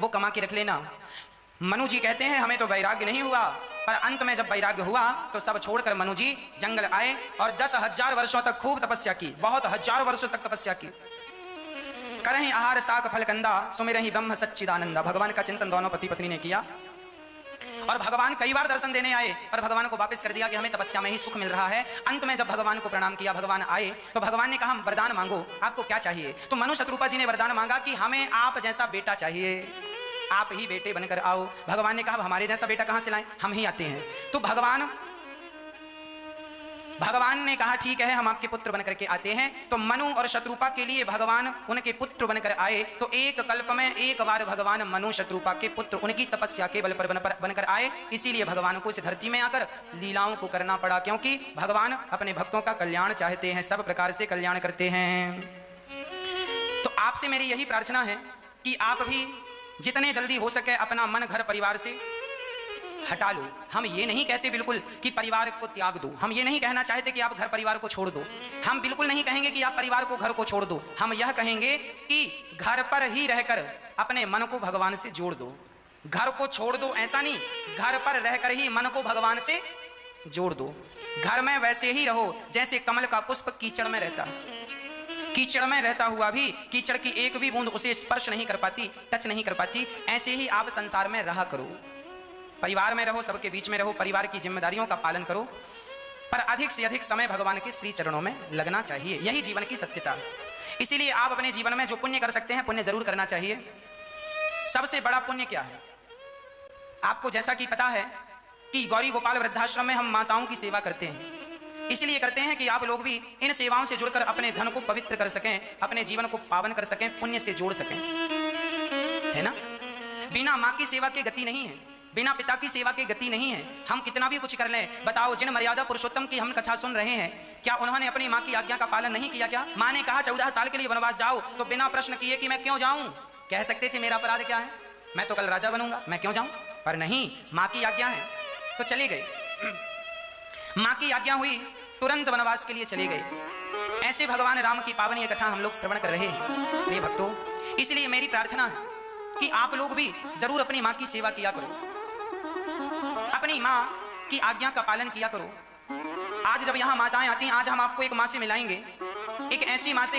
[SPEAKER 1] वो कमा के रख लेना। मनु जी कहते हैं हमें तो वैराग्य नहीं हुआ, पर अंत में जब वैराग्य हुआ तो सब छोड़कर मनु जी जंगल आए और 10,000 वर्षों तक खूब तपस्या की, बहुत 1000 वर्षों तक तपस्या की। करहीं आहार साक फल कंदा, सुमिरहीं ब्रह्म सच्चिदानंदा। भगवान का चिंतन दोनों पति पत्नी ने किया और भगवान कई बार दर्शन देने आए, पर भगवान को वापस कर दिया कि हमें तपस्या में ही सुख मिल रहा है। अंत में जब भगवान को प्रणाम किया, भगवान आए तो भगवान ने कहा वरदान मांगो, आपको क्या चाहिए? तो मनु शत्रुपा जी ने वरदान मांगा कि हमें आप जैसा बेटा चाहिए, आप ही बेटे बनकर आओ। भगवान ने कहा हमारे जैसा बेटा कहां से लाएं, हम ही आते हैं। तो भगवान ने कहा ठीक है, हम आपके पुत्र बनकर के आते हैं। तो मनु और शत्रुपा के लिए भगवान उनके पुत्र बनकर आए। तो एक कल्प में एक बार भगवान मनु शत्रुपा के पुत्र उनकी तपस्या के बल पर बनकर आए। इसीलिए भगवान को इस धरती में आकर लीलाओं को करना पड़ा, क्योंकि भगवान अपने भक्तों का कल्याण चाहते हैं, सब प्रकार से कल्याण करते हैं। तो आपसे मेरी यही प्रार्थना है कि आप भी जितने जल्दी हो सके अपना मन घर परिवार से हटा लो। हम ये नहीं कहते बिल्कुल कि परिवार को त्याग दो, हम ये नहीं कहना चाहते कि आप घर परिवार को छोड़ दो, हम बिल्कुल नहीं कहेंगे कि आप परिवार को घर को छोड़ दो। हम यह कहेंगे कि घर पर ही रहकर अपने मन को भगवान से जोड़ दो। घर को छोड़ दो ऐसा नहीं, घर पर रहकर ही मन को भगवान से जोड़ दो। घर में वैसे ही रहो जैसे कमल का पुष्प कीचड़ में रहता है, कीचड़ में रहता हुआ भी कीचड़ की एक भी बूंद उसे स्पर्श नहीं कर पाती, टच नहीं कर पाती। ऐसे ही आप संसार में रहा करो, परिवार में रहो, सबके बीच में रहो, परिवार की जिम्मेदारियों का पालन करो, पर अधिक से अधिक समय भगवान के श्री चरणों में लगना चाहिए। यही जीवन की सत्यता है। इसीलिए आप अपने जीवन में जो पुण्य कर सकते हैं, पुण्य जरूर करना चाहिए। सबसे बड़ा पुण्य क्या है? आपको जैसा कि पता है कि गौरी गोपाल वृद्धाश्रम में हम माताओं की सेवा करते हैं, इसलिए करते हैं कि आप लोग भी इन सेवाओं से जुड़कर अपने धन को पवित्र कर सकें, अपने जीवन को पावन कर सकें, पुण्य से जोड़ सकें, है ना। बिना माँ की सेवा की गति नहीं है, बिना पिता की सेवा की गति नहीं है। हम कितना भी कुछ कर लें, बताओ जिन मर्यादा पुरुषोत्तम की हम कथा सुन रहे हैं, क्या उन्होंने अपनी माँ की आज्ञा का पालन नहीं किया? क्या माँ ने कहा 14 साल के लिए वनवास जाओ, तो बिना प्रश्न किए कि मैं क्यों जाऊं, कह सकते थे मेरा अपराध क्या है, मैं तो कल राजा बनूंगा, मैं क्यों जाऊं? पर नहीं, माँ की आज्ञा है तो चले गए। माँ की आज्ञा हुई, तुरंत वनवास के लिए चले गए। ऐसे भगवान राम की पावनी कथा हम लोग श्रवण कर रहे हैं प्रिय भक्तों। इसलिए मेरी प्रार्थना है कि आप लोग भी जरूर अपनी माँ की सेवा किया करो। अपनी माँ की आज्ञा का पालन किया करो। आज जब यहाँ माताएं आती हैं, आज हम आपको एक माँ से मिलाएंगे, एक ऐसी माँ से